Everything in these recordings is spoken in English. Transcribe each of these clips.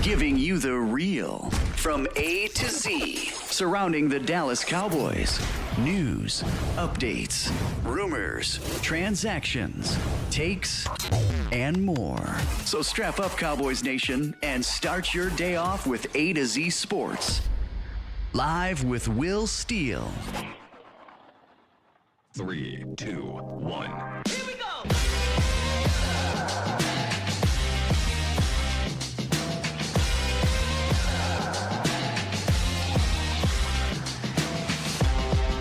Giving you the real from A to Z surrounding the Dallas Cowboys. News, updates, rumors, transactions, takes, and more. So strap up, Cowboys Nation, and start your day off with A to Z Sports. Live with Will Steele. 3, 2, 1. Here we go.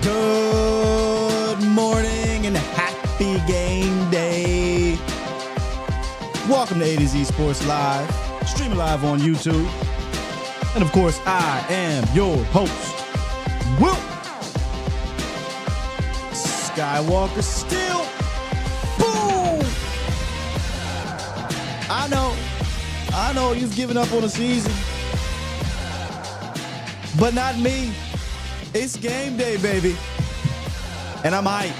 Good morning and happy game day. Welcome to A to Z Sports Live, streaming live on YouTube. And of course, I am your host, Will Skywalker Steele. Boom! I know you've given up on the season, but not me. It's game day, baby. And I'm hyped.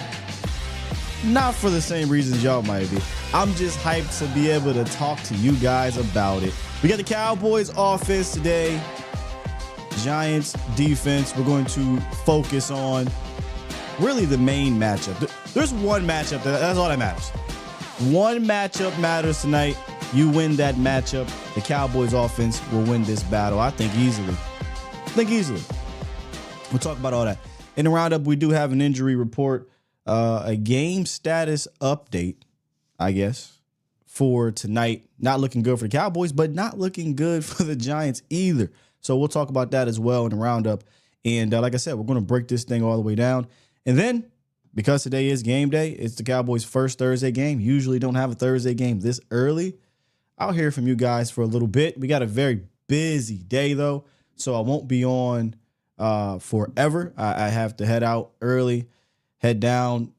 Not for the same reasons y'all might be. I'm just hyped to be able to talk to you guys about it. We got the Cowboys offense today. Giants defense. We're going to focus on really the main matchup. There's one matchup. That's all that matters. One matchup matters tonight. You win that matchup. The Cowboys offense will win this battle. I think easily. We'll talk about all that. In the roundup, we do have an injury report, a game status update, I guess, for tonight. Not looking good for the Cowboys, but not looking good for the Giants either. So we'll talk about that as well in the roundup. And like I said, we're going to break this thing all the way down. And then, because today is game day, it's the Cowboys' first Thursday game. Usually don't have a Thursday game this early. I'll hear from you guys for a little bit. We got a very busy day, though, so I won't be on forever. I have to head out early, head down,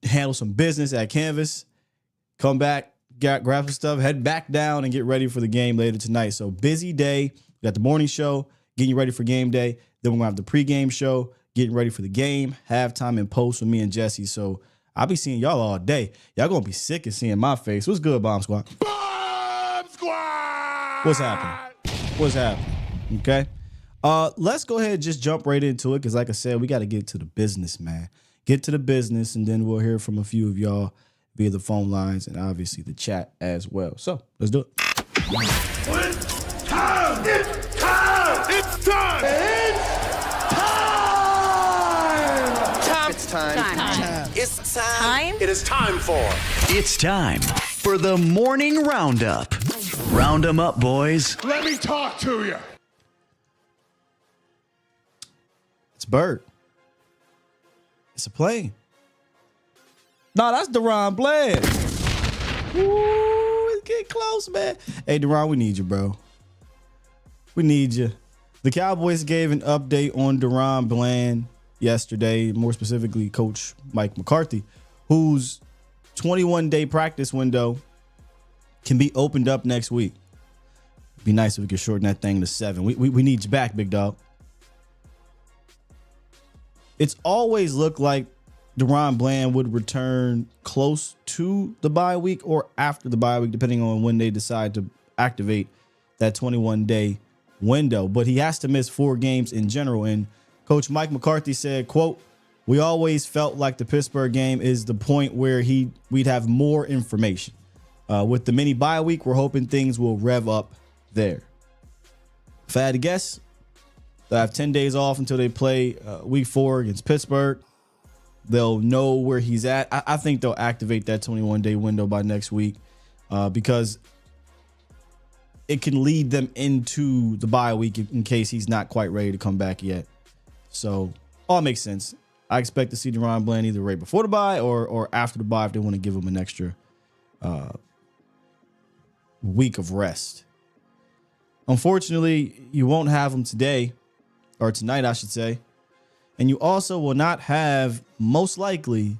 handle some business at Canvas, come back, grab some stuff, head back down, and get ready for the game later tonight. So busy day. We got the morning show, getting you ready for game day. Then we're going to have the pregame show, getting ready for the game, halftime, and post with me and Jesse. So I'll be seeing y'all all day. Y'all going to be sick of seeing my face. What's good, Bomb Squad? Bomb Squad! What's happening? Okay. Let's go ahead and just jump right into it because, like I said, we got to get to the business, man. Get to the business, and then we'll hear from a few of y'all via the phone lines and obviously the chat as well. So let's do it. It's time! It's time! It's time! It's time! It's time! It is time for... It's time for the morning roundup. Round 'em up, boys. Let me talk to you! It's Bird. It's a plane. No, that's Deron Bland. Ooh, it's getting close, man. Hey, Deron, we need you, bro. We need you. The Cowboys gave an update on Deron Bland yesterday, more specifically Coach Mike McCarthy, whose 21-day practice window can be opened up next week. It'd be nice if we could shorten that thing to 7. We need you back, big dog. It's always looked like Deron Bland would return close to the bye week or after the bye week, depending on when they decide to activate that 21-day window. But he has to miss 4 games in general. And Coach Mike McCarthy said, quote, "We always felt like the Pittsburgh game is the point where we'd have more information. With the mini bye week, we're hoping things will rev up there." If I had to guess, they'll have 10 days off until they play week 4 against Pittsburgh. They'll know where he's at. I think they'll activate that 21-day window by next week because it can lead them into the bye week in case he's not quite ready to come back yet. So all makes sense. I expect to see Deron Bland either right before the bye or after the bye if they want to give him an extra week of rest. Unfortunately, you won't have him today, or tonight, I should say. And you also will not have, most likely,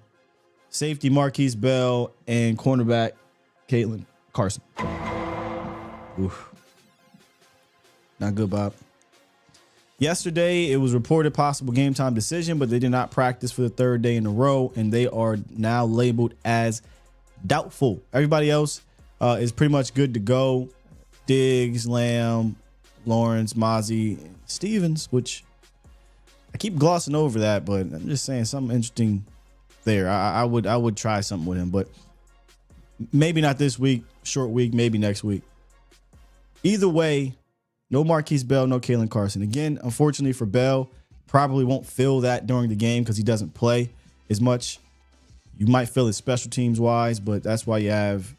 safety Marquise Bell and cornerback Caitlin Carson. Oof. Not good, Bob. Yesterday, it was reported possible game time decision, but they did not practice for the third day in a row, and they are now labeled as doubtful. Everybody else is pretty much good to go. Diggs, Lamb, Lawrence, Mozzie, Stevens, which I keep glossing over that, but I'm just saying something interesting there. I would try something with him, but maybe not this week, short week, maybe next week. Either way, no Marquise Bell, no Kalen Carson. Again, unfortunately for Bell, probably won't feel that during the game because he doesn't play as much. You might feel it special teams wise, but that's why you have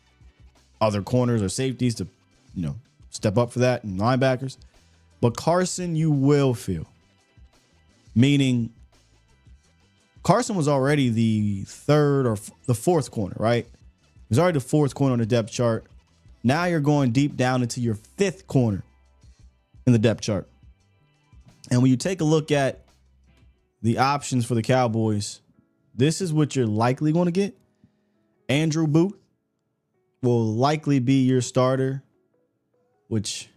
other corners or safeties to, step up for that, and linebackers. But Carson, you will feel. Meaning, Carson was already the third or the fourth corner, right? He was already the fourth corner on the depth chart. Now you're going deep down into your fifth corner in the depth chart. And when you take a look at the options for the Cowboys, this is what you're likely going to get. Andrew Booth will likely be your starter, which,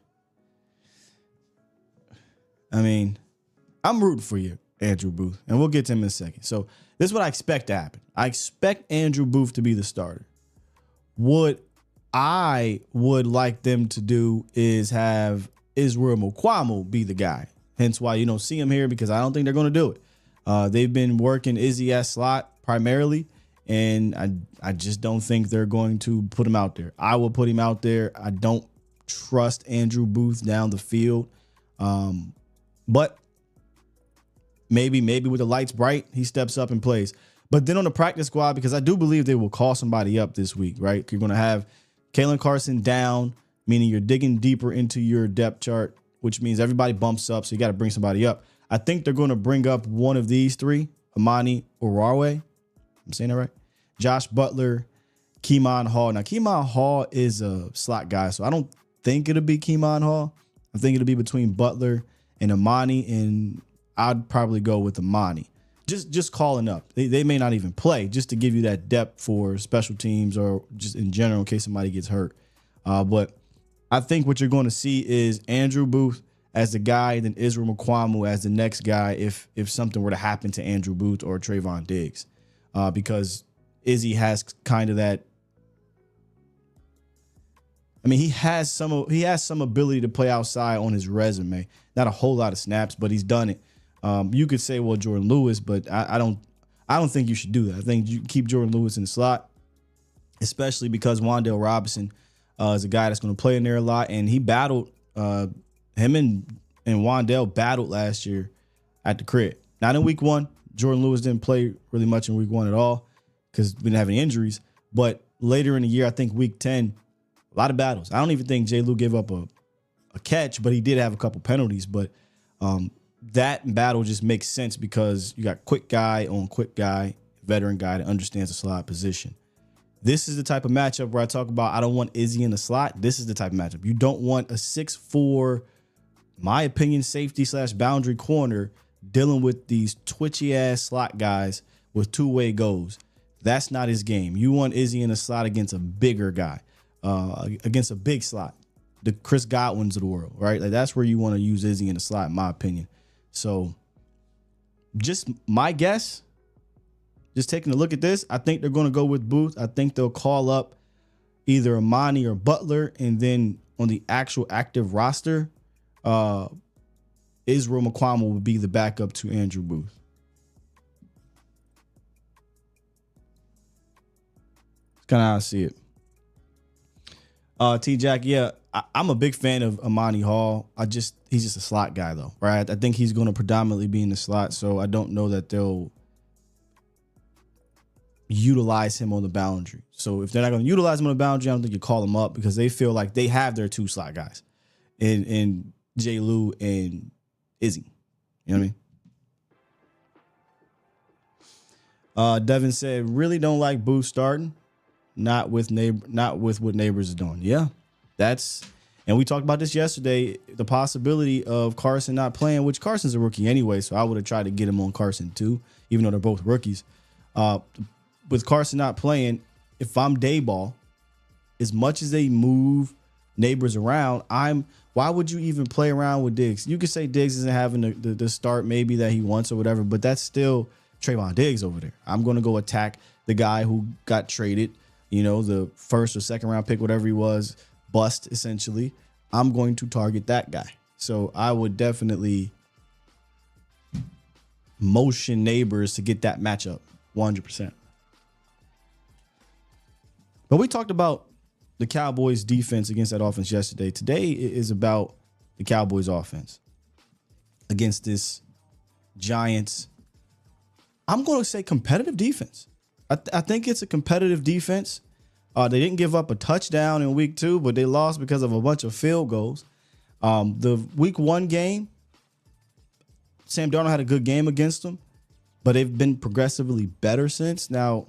I'm rooting for you, Andrew Booth, and we'll get to him in a second. So this is what I expect to happen. I expect Andrew Booth to be the starter. What I would like them to do is have Israel Mukuamu be the guy. Hence why you don't see him here, because I don't think they're going to do it. They've been working Izzy at slot primarily, and I just don't think they're going to put him out there. I will put him out there. I don't trust Andrew Booth down the field. But maybe with the lights bright, he steps up and plays. But then on the practice squad, because I do believe they will call somebody up this week, right? You're going to have Kalen Carson down, meaning you're digging deeper into your depth chart, which means everybody bumps up, so you got to bring somebody up. I think they're going to bring up one of these three, Amani Oruwariye. I'm saying that right? Josh Butler, Keemon Hall. Now, Keemon Hall is a slot guy, so I don't think it'll be Keemon Hall. I think it'll be between Butler and Amani, and I'd probably go with Amani. Just calling up. They may not even play, just to give you that depth for special teams or just in general in case somebody gets hurt. But I think what you're going to see is Andrew Booth as the guy, then Israel Mukuamu as the next guy if something were to happen to Andrew Booth or Trayvon Diggs. Because Izzy has kind of that. He has some ability to play outside on his resume. Not a whole lot of snaps, but he's done it. You could say, well, Jordan Lewis, but I don't think you should do that. I think you keep Jordan Lewis in the slot, especially because Wan'Dale Robinson is a guy that's going to play in there a lot, and he battled him and Wan'Dale battled last year at the crib. Not in week one. Jordan Lewis didn't play really much in week one at all because we didn't have any injuries. But later in the year, I think week 10, a lot of battles. I don't even think J. Lou gave up a catch, but he did have a couple penalties. But that battle just makes sense because you got quick guy on quick guy, veteran guy that understands the slot position. This is the type of matchup where I talk about I don't want Izzy in the slot. This is the type of matchup. You don't want a 6'4", my opinion, safety / boundary corner dealing with these twitchy ass slot guys with two-way goes. That's not his game. You want Izzy in the slot against a bigger guy, against a big slot, the Chris Godwins of the world, right? Like that's where you want to use Izzy in the slot, in my opinion. So just my guess, just taking a look at this, I think they're going to go with Booth. I think they'll call up either Amani or Butler, and then on the actual active roster, Israel Mukuamu would be the backup to Andrew Booth. That's kind of how I see it. T-Jack, yeah, I'm a big fan of Amani Hall. He's just a slot guy, though, right? I think he's going to predominantly be in the slot, so I don't know that they'll utilize him on the boundary. So if they're not going to utilize him on the boundary, I don't think you call him up because they feel like they have their two slot guys in J. Lou and Izzy. You know what I mean? Devin said, really don't like Booth starting. Not with what Neighbors is doing. Yeah, and we talked about this yesterday, the possibility of Carson not playing, which Carson's a rookie anyway, so I would have tried to get him on Carson too, even though they're both rookies. With Carson not playing, if I'm Dayball, as much as they move Neighbors around, why would you even play around with Diggs? You could say Diggs isn't having the start maybe that he wants or whatever, but that's still Trayvon Diggs over there. I'm going to go attack the guy who got traded, the first or second round pick, whatever he was, bust essentially. I'm going to target that guy. So I would definitely motion Neighbors to get that matchup 100%. But we talked about the Cowboys defense against that offense yesterday. Today is about the Cowboys offense against this Giants. I'm going to say competitive defense. I think it's a competitive defense. They didn't give up a touchdown in week 2, but they lost because of a bunch of field goals. The week 1 game, Sam Darnold had a good game against them, but they've been progressively better since. Now,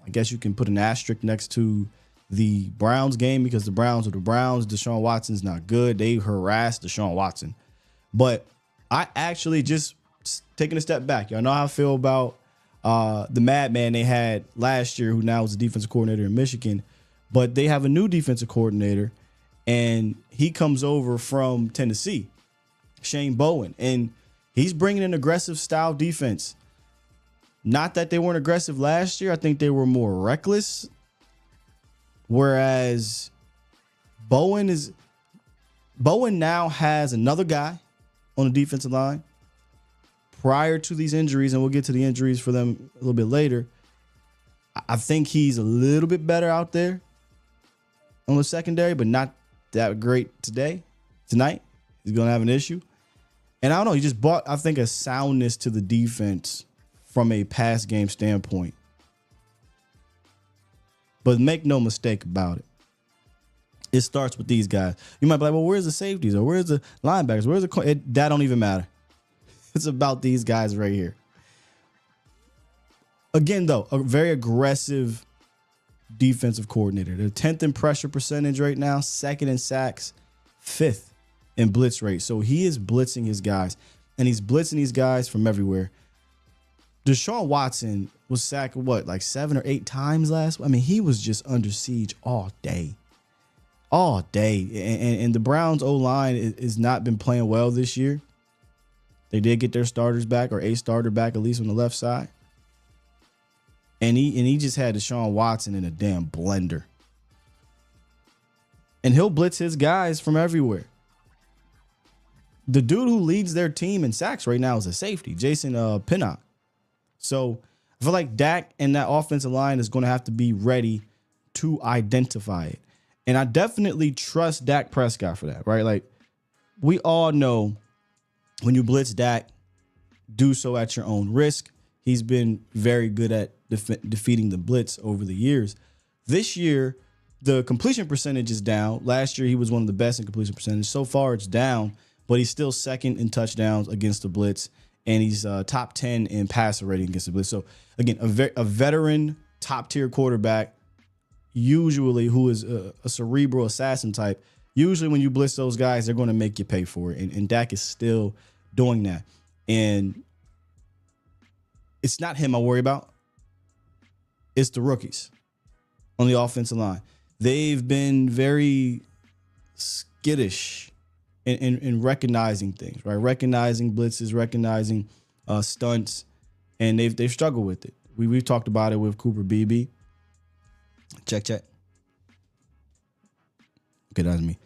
I guess you can put an asterisk next to the Browns game because the Browns are the Browns. Deshaun Watson's not good. They harassed Deshaun Watson. But I actually just taking a step back. Y'all know how I feel about the madman they had last year, who now is the defensive coordinator in Michigan. But they have a new defensive coordinator, and he comes over from Tennessee, Shane Bowen, and he's bringing an aggressive style defense. Not that they weren't aggressive last year. I think they were more reckless. Whereas Bowen now has another guy on the defensive line. Prior to these injuries, and we'll get to the injuries for them a little bit later, I think he's a little bit better out there on the secondary, but not that great tonight. He's going to have an issue. And I don't know, he just brought, I think, a soundness to the defense from a pass game standpoint. But make no mistake about it. It starts with these guys. You might be like, well, where's the safeties? Or where's the linebackers? That don't even matter. It's about these guys right here. Again, though, a very aggressive defensive coordinator. They're 10th in pressure percentage right now, 2nd in sacks, 5th in blitz rate. So he is blitzing his guys, and he's blitzing these guys from everywhere. Deshaun Watson was sacked, like 7 or 8 times last week? I mean, he was just under siege all day. All day. And the Browns' O-line has not been playing well this year. They did get their starters back, or a starter back, at least on the left side. And he just had Deshaun Watson in a damn blender. And he'll blitz his guys from everywhere. The dude who leads their team in sacks right now is a safety, Jason Pinnock. So I feel like Dak and that offensive line is going to have to be ready to identify it. And I definitely trust Dak Prescott for that, right? Like, we all know when you blitz Dak, do so at your own risk. He's been very good at defeating the blitz over the years. This year, the completion percentage is down. Last year, he was one of the best in completion percentage. So far, it's down, but he's still 2nd in touchdowns against the blitz, and he's top 10 in passer rating against the blitz. So, again, a veteran top-tier quarterback, usually who is a cerebral assassin type. Usually when you blitz those guys, they're going to make you pay for it. And Dak is still doing that. And it's not him I worry about. It's the rookies on the offensive line. They've been very skittish in recognizing things, right? Recognizing blitzes, recognizing stunts, and they've struggled with it. We've talked about it with Cooper Beebe. Check. Okay, that's me.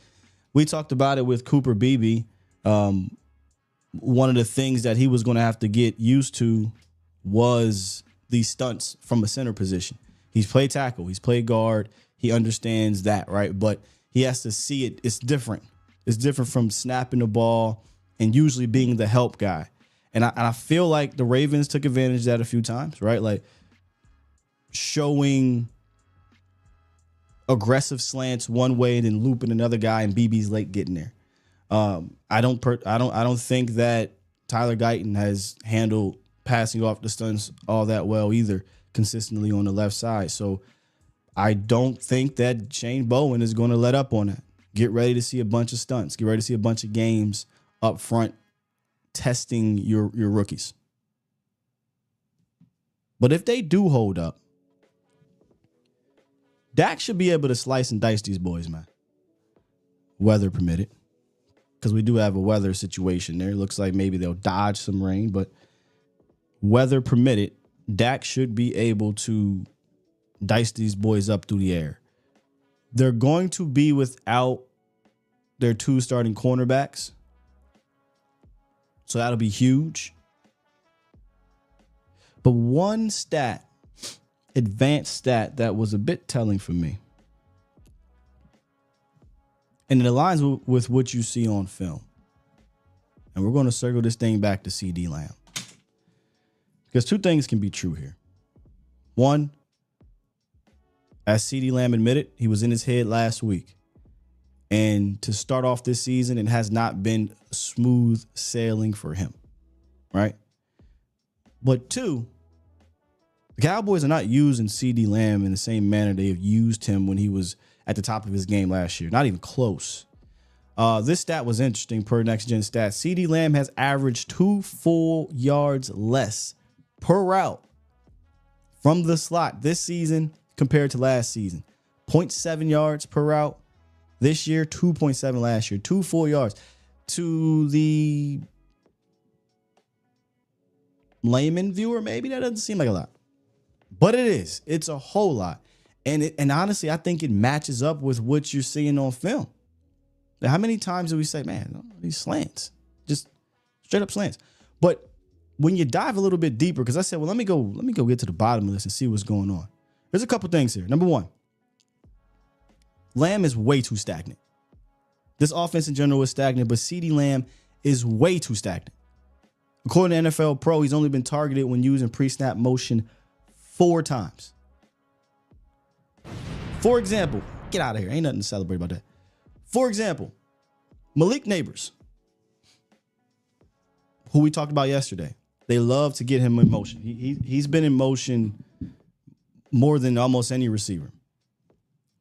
We talked about it with Cooper Beebe. One of the things that he was going to have to get used to was these stunts from a center position. He's played tackle. He's played guard. He understands that, right? But he has to see it. It's different. It's different from snapping the ball and usually being the help guy. And I feel like the Ravens took advantage of that a few times, right? Like showing aggressive slants one way and then looping another guy, and BB's late getting there. I don't think that Tyler Guyton has handled passing off the stunts all that well either, consistently on the left side. So I don't think that Shane Bowen is going to let up on that. Get ready to see a bunch of stunts. Get ready to see a bunch of games up front testing your rookies. But if they do hold up, Dak should be able to slice and dice these boys, man. weather permitted, because we do have a weather situation there. It looks like maybe they'll dodge some rain, but weather permitted, Dak should be able to dice these boys up through the air. They're going to be without their 2 starting cornerbacks, so that'll be huge. But one stat, advanced stat, that was a bit telling for me, and it aligns with what you see on film. And we're going to circle this thing back to CeeDee Lamb, because 2 things can be true here. One, as CeeDee Lamb admitted, he was in his head last week. And to start off this season, it has not been smooth sailing for him, right? But 2, the Cowboys are not using CeeDee Lamb in the same manner they have used him when he was at the top of his game last year. Not even close. This stat was interesting per Next Gen Stats. CeeDee Lamb has averaged 2 full yards less per route from the slot this season compared to last season. 0.7 yards per route this year, 2.7 last year. 2 full yards. To the layman viewer, maybe that doesn't seem like a lot, but it is. It's a whole lot. And honestly, I think it matches up with what you're seeing on film. Now, how many times do we say, man, these slants, just straight up slants? But when you dive a little bit deeper, because I said, well, let me go get to the bottom of this and see what's going on. There's a couple things here. Number 1, Lamb is way too stagnant. This offense in general is stagnant, but CeeDee Lamb is way too stagnant. According to NFL Pro, he's only been targeted when using pre-snap motion 4 times. For example, get out of here. Ain't nothing to celebrate about that. For example, Malik Neighbors, who we talked about yesterday. They love to get him in motion. He's been in motion more than almost any receiver.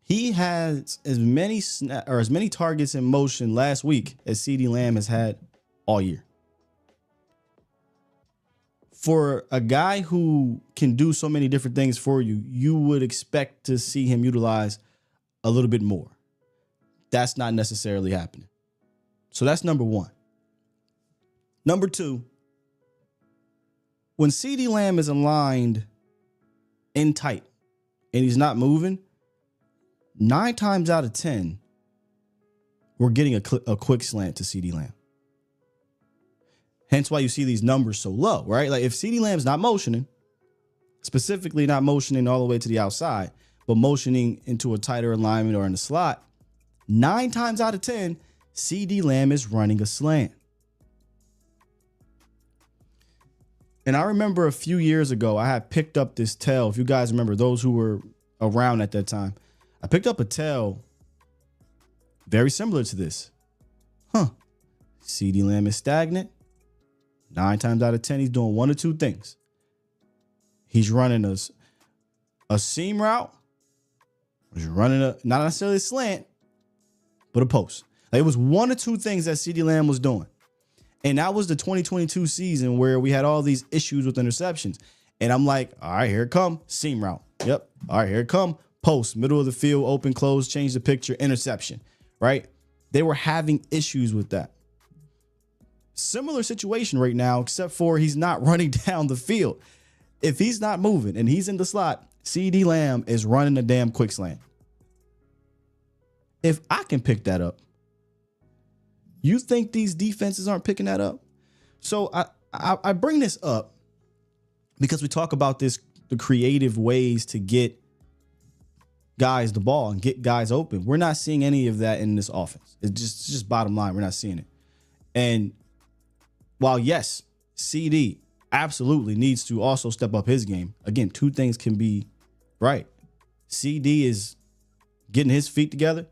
He has as many targets in motion last week as CeeDee Lamb has had all year. For a guy who can do so many different things for you, you would expect to see him utilize a little bit more. That's not necessarily happening. So that's number 1. Number 2, when CeeDee Lamb is aligned in tight and he's not moving, 9 times out of 10, we're getting a quick slant to CeeDee Lamb. Hence why you see these numbers so low, right? Like if CeeDee Lamb's not motioning, specifically not motioning all the way to the outside, but motioning into a tighter alignment or in the slot, 9 times out of 10, CeeDee Lamb is running a slant. And I remember a few years ago, I had picked up this tell. If you guys remember, those who were around at that time, I picked up a tell very similar to this. CeeDee Lamb is stagnant. 9 times out of 10, he's doing 1 or 2 things. He's running a seam route. He's running not necessarily a slant, but a post. Like it was 1 or 2 things that CeeDee Lamb was doing. And that was the 2022 season where we had all these issues with interceptions. And I'm like, all right, here it come, seam route. Yep. All right, here it come, post, middle of the field, open, close, change the picture, interception, right? They were having issues with that. Similar situation right now, except for he's not running down the field. If he's not moving and he's in the slot, CeeDee Lamb is running a damn quick slant. If I can pick that up, you think these defenses aren't picking that up? So I bring this up because we talk about the creative ways to get guys the ball and get guys open. We're not seeing any of that in this offense. It's just bottom line. We're not seeing it. And while, yes, CD absolutely needs to also step up his game. Again, 2 things can be right. CD is getting his feet together,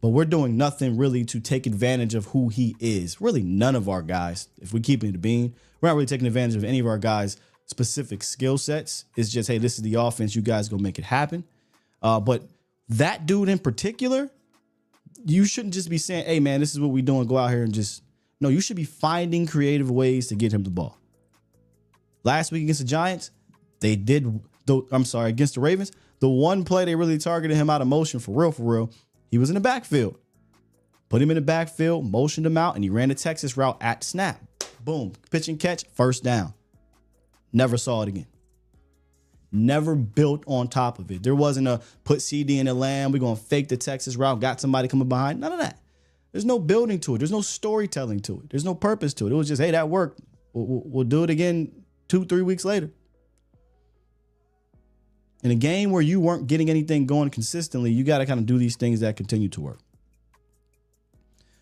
but we're doing nothing really to take advantage of who he is. Really, none of our guys, if we keep it to being, we're not really taking advantage of any of our guys' specific skill sets. It's just, hey, this is the offense. You guys go make it happen. But that dude in particular, you shouldn't just be saying, hey, man, this is what we're doing. Go out here and just. No, you should be finding creative ways to get him the ball. Last week against the Giants, against the Ravens, the one play they really targeted him out of motion for real, he was in the backfield. put him in the backfield, motioned him out, and he ran the Texas route at snap. Boom, pitch and catch, first down. Never saw it again. Never built on top of it. There wasn't a put CeeDee in the Lamb, we're going to fake the Texas route, got somebody coming behind. None of that. There's no building to it. There's no storytelling to it. There's no purpose to it. It was just, hey, that worked. We'll do it again 2-3 weeks later. In a game where you weren't getting anything going consistently, you got to kind of do these things that continue to work.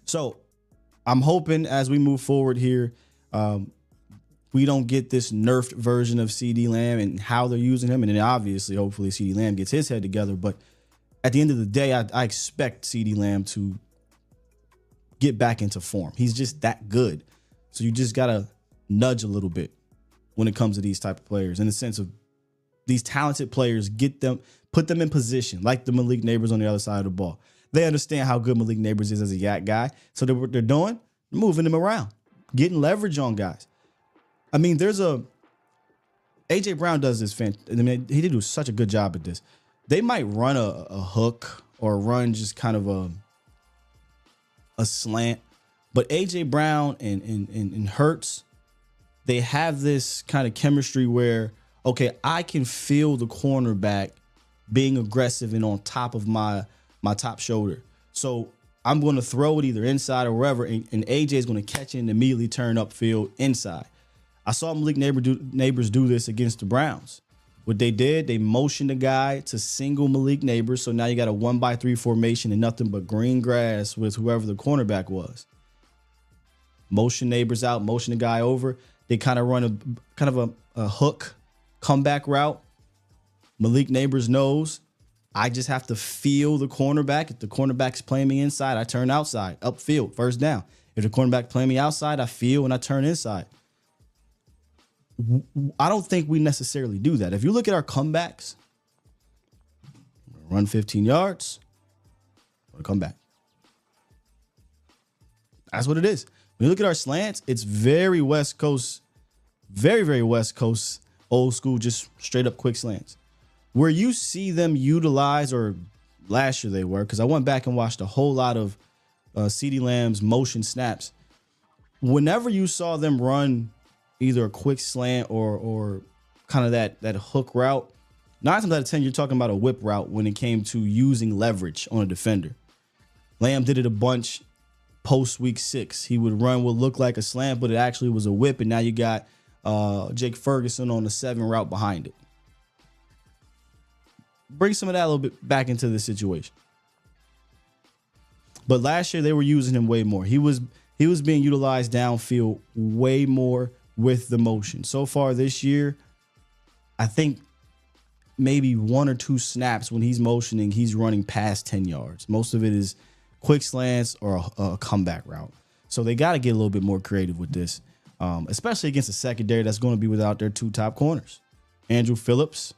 So I'm hoping as we move forward here, we don't get this nerfed version of CeeDee Lamb and how they're using him. And then obviously, hopefully CeeDee Lamb gets his head together. But at the end of the day, I expect CeeDee Lamb to get back into form. He's just that good. So you just got to nudge a little bit when it comes to these type of players, in the sense of these talented players, put them in position, like the Malik Neighbors on the other side of the ball. They understand how good Malik Neighbors is as a yak guy. So what they're doing, moving him around, getting leverage on guys. I mean, AJ Brown does this. He did do such a good job at this. They might run a hook or run just kind of a slant, but AJ Brown and Hurts, they have this kind of chemistry where, okay, I can feel the cornerback being aggressive and on top of my top shoulder. So I'm going to throw it either inside or wherever, and AJ is going to catch it and immediately turn upfield inside. I saw Malik Neighbors do this against the Browns. What they did, they motioned the guy to single Malik Neighbors. So now you got a 1-by-3 formation and nothing but green grass with whoever the cornerback was. Motion Neighbors out, motion the guy over. They kind of run a hook comeback route. Malik Neighbors knows I just have to feel the cornerback. If the cornerback's playing me inside, I turn outside, upfield, first down. If the cornerback playing me outside, I feel and I turn inside. I don't think we necessarily do that. If you look at our comebacks, run 15 yards, come back. That's what it is. When you look at our slants, it's very West Coast, very, very West Coast, old school, just straight up quick slants. Where you see them utilize, or last year they were, because I went back and watched a whole lot of CeeDee Lamb's motion snaps. Whenever you saw them run either a quick slant or kind of that hook route, 9 times out of 10, you're talking about a whip route when it came to using leverage on a defender. Lamb did it a bunch post week 6. He would run what looked like a slant, but it actually was a whip. And now you got Jake Ferguson on the 7 route behind it. Bring some of that a little bit back into the situation. But last year they were using him way more. He was being utilized downfield way more with the motion. So far this year, I think maybe 1 or 2 snaps when he's motioning, he's running past 10 yards. Most of it is quick slants or a comeback route. So they got to get a little bit more creative with this, especially against a secondary that's going to be without their 2 top corners, Andrew Phillips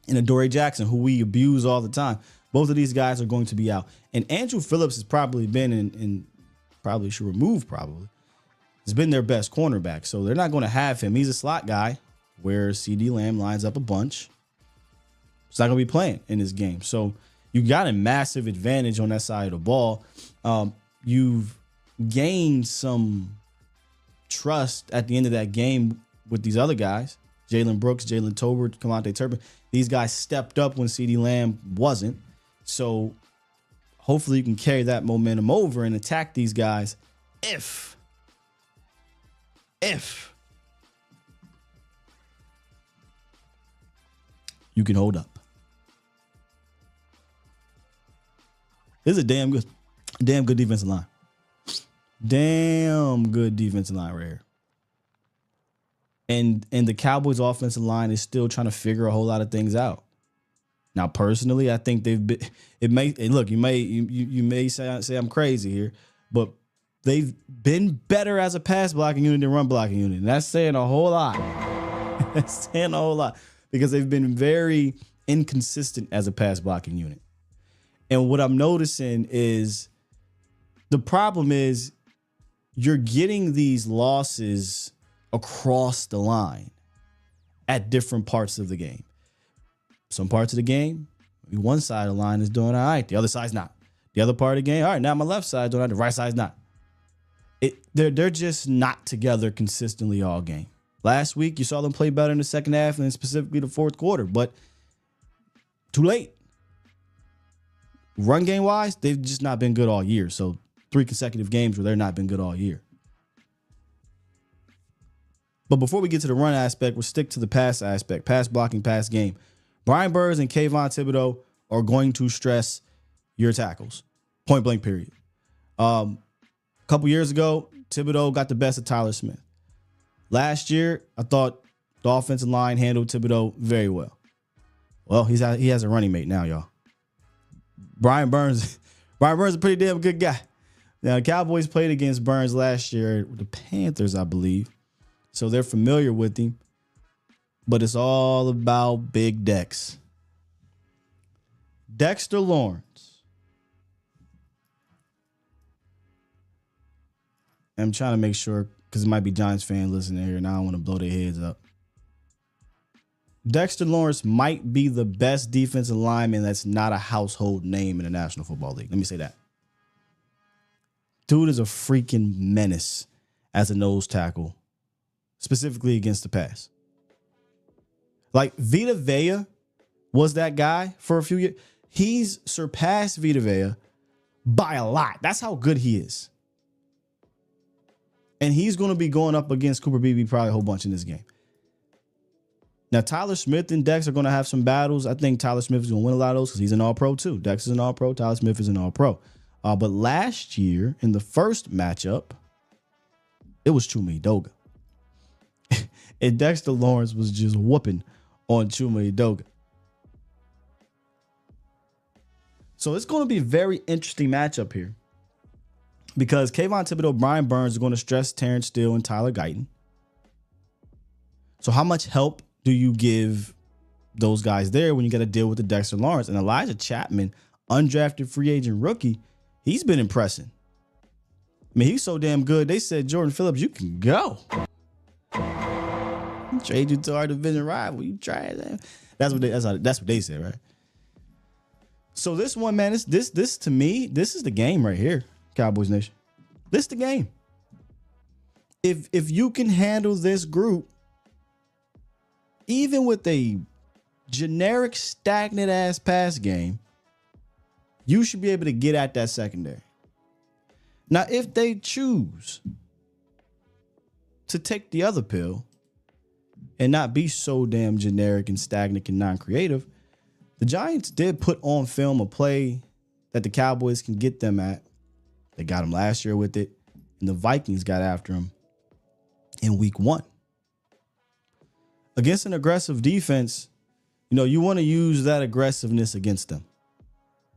and Adoree Jackson, who we abuse all the time. Both of these guys are going to be out. And Andrew Phillips has probably been in probably should remove probably. Has been their best cornerback. So they're not going to have him. He's a slot guy where CeeDee Lamb lines up a bunch. It's not going to be playing in this game. So you got a massive advantage on that side of the ball. You've gained some trust at the end of that game with these other guys. Jalen Brooks, Jalen Tolbert, Kamante Turpin. These guys stepped up when CeeDee Lamb wasn't. So hopefully you can carry that momentum over and attack these guys if you can hold up. This is a damn good defensive line. Damn good defensive line right here. And the Cowboys offensive line is still trying to figure a whole lot of things out. Now, personally, I think they've been, you may say I'm crazy here, but they've been better as a pass blocking unit than run blocking unit. And that's saying a whole lot. That's saying a whole lot because they've been very inconsistent as a pass blocking unit. And what I'm noticing is the problem is you're getting these losses across the line at different parts of the game. Some parts of the game, one side of the line is doing all right. The other side's not. The other part of the game, all right, now my left side don't have the right side's not. They're just not together consistently all game. Last week, you saw them play better in the second half and specifically the fourth quarter, but too late. Run game wise, they've just not been good all year. So 3 consecutive games where they're not been good all year. But before we get to the run aspect, we'll stick to the pass aspect, pass blocking, pass game. Brian Burns and Kayvon Thibodeau are going to stress your tackles. Point blank, period. A couple years ago, Thibodeau got the best of Tyler Smith. Last year, I thought the offensive line handled Thibodeau very well. Well, he has a running mate now, y'all. Brian Burns is a pretty damn good guy. Now, the Cowboys played against Burns last year with the Panthers, I believe. So they're familiar with him. But it's all about Big Dex. Dexter Lawrence. I'm trying to make sure, because it might be Giants fans listening here, and I don't want to blow their heads up. Dexter Lawrence might be the best defensive lineman that's not a household name in the National Football League. Let me say that. Dude is a freaking menace as a nose tackle, specifically against the pass. Like Vita Vea was that guy for a few years. He's surpassed Vita Vea by a lot. That's how good he is. And he's going to be going up against Cooper Beebe probably a whole bunch in this game. Now, Tyler Smith and Dex are going to have some battles. I think Tyler Smith is going to win a lot of those because he's an all-pro too. Dex is an all-pro. Tyler Smith is an all-pro. But last year, in the first matchup, it was Chuma Edoga. And Dexter Lawrence was just whooping on Chuma Edoga. So it's going to be a very interesting matchup here. Because Kayvon Thibodeau, Brian Burns are going to stress Terrence Steele and Tyler Guyton. So how much help do you give those guys there when you got to deal with the Dexter Lawrence? And Elijah Chapman, undrafted free agent rookie, he's been impressing. I mean, he's so damn good. They said, Jordan Phillips, you can go. Trade you to our division rival. You try that. That's what they said, right? So this one, man, this to me, this is the game right here. Cowboys Nation. This the game. If you can handle this group, even with a generic stagnant ass pass game, you should be able to get at that secondary. Now, if they choose to take the other pill and not be so damn generic and stagnant and non-creative, the Giants did put on film a play that the Cowboys can get them at. They got him last year with it, and the Vikings got after him in week 1. Against an aggressive defense, you want to use that aggressiveness against them.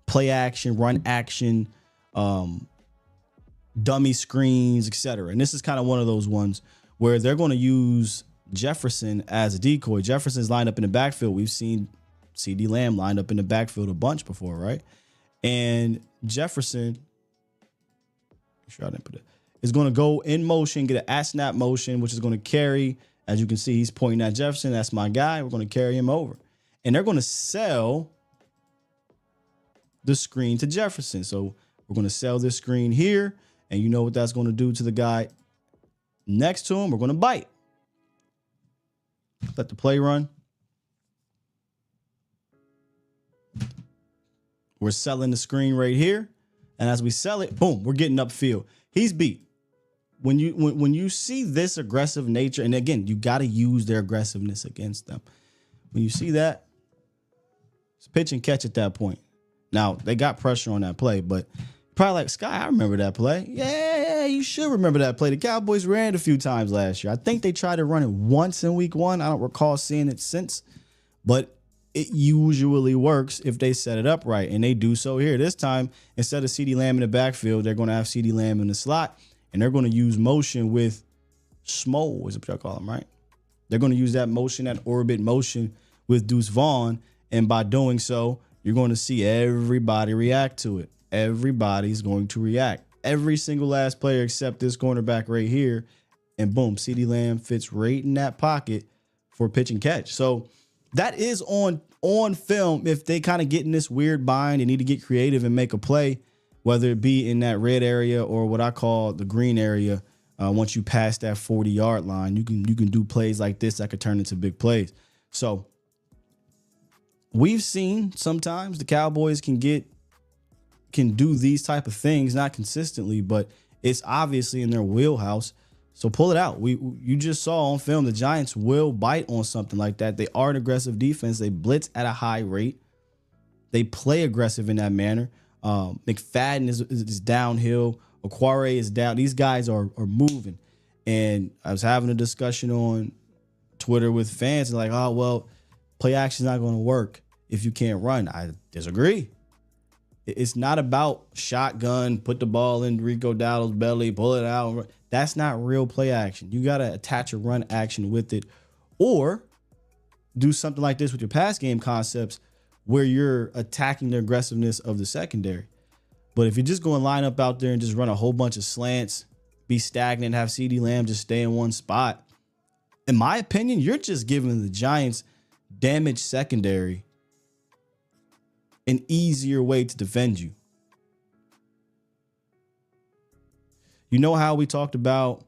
Play action, run action, dummy screens, etc. And this is kind of one of those ones where they're going to use Jefferson as a decoy. Jefferson's lined up in the backfield. We've seen CeeDee Lamb lined up in the backfield a bunch before, right? And Jefferson... sure I didn't put it. Is going to go in motion, get an at-snap motion, which is going to carry. As you can see, he's pointing at Jefferson. That's my guy. We're going to carry him over. And they're going to sell the screen to Jefferson. So we're going to sell this screen here. And you know what that's going to do to the guy next to him? We're going to bite. Let the play run. We're selling the screen right here. And as we sell it, boom, we're getting upfield. He's beat. When you see this aggressive nature, and again, you got to use their aggressiveness against them. When you see that, it's pitch and catch at that point. Now, they got pressure on that play, but probably like, Sky, I remember that play. Yeah, you should remember that play. The Cowboys ran it a few times last year. I think they tried to run it once in week 1. I don't recall seeing it since, but it usually works if they set it up right, and they do so here. This time, instead of CeeDee Lamb in the backfield, they're going to have CeeDee Lamb in the slot, and they're going to use motion with Schmo, is what y'all call him, right? They're going to use that motion, that orbit motion with Deuce Vaughn, and by doing so, you're going to see everybody react to it. Everybody's going to react. Every single last player except this cornerback right here, and boom, CeeDee Lamb fits right in that pocket for pitch and catch. So that is on film. If they kind of get in this weird bind and need to get creative and make a play, whether it be in that red area or what I call the green area. Once you pass that 40-yard line, you can do plays like this that could turn into big plays. So we've seen sometimes the Cowboys can do these type of things, not consistently, but it's obviously in their wheelhouse. So pull it out. You just saw on film the Giants will bite on something like that. They are an aggressive defense. They blitz at a high rate. They play aggressive in that manner. McFadden is downhill. Okware is down. These guys are moving. And I was having a discussion on Twitter with fans like, oh, well, play action is not going to work if you can't run. I disagree. It's not about shotgun, put the ball in Rico Dowdle's belly, pull it out. That's not real play action. You got to attach a run action with it, or do something like this with your pass game concepts where you're attacking the aggressiveness of the secondary. But if you're just going to line up out there and just run a whole bunch of slants, be stagnant, have CeeDee Lamb just stay in one spot, in my opinion, you're just giving the Giants damaged secondary an easier way to defend you. You know how we talked about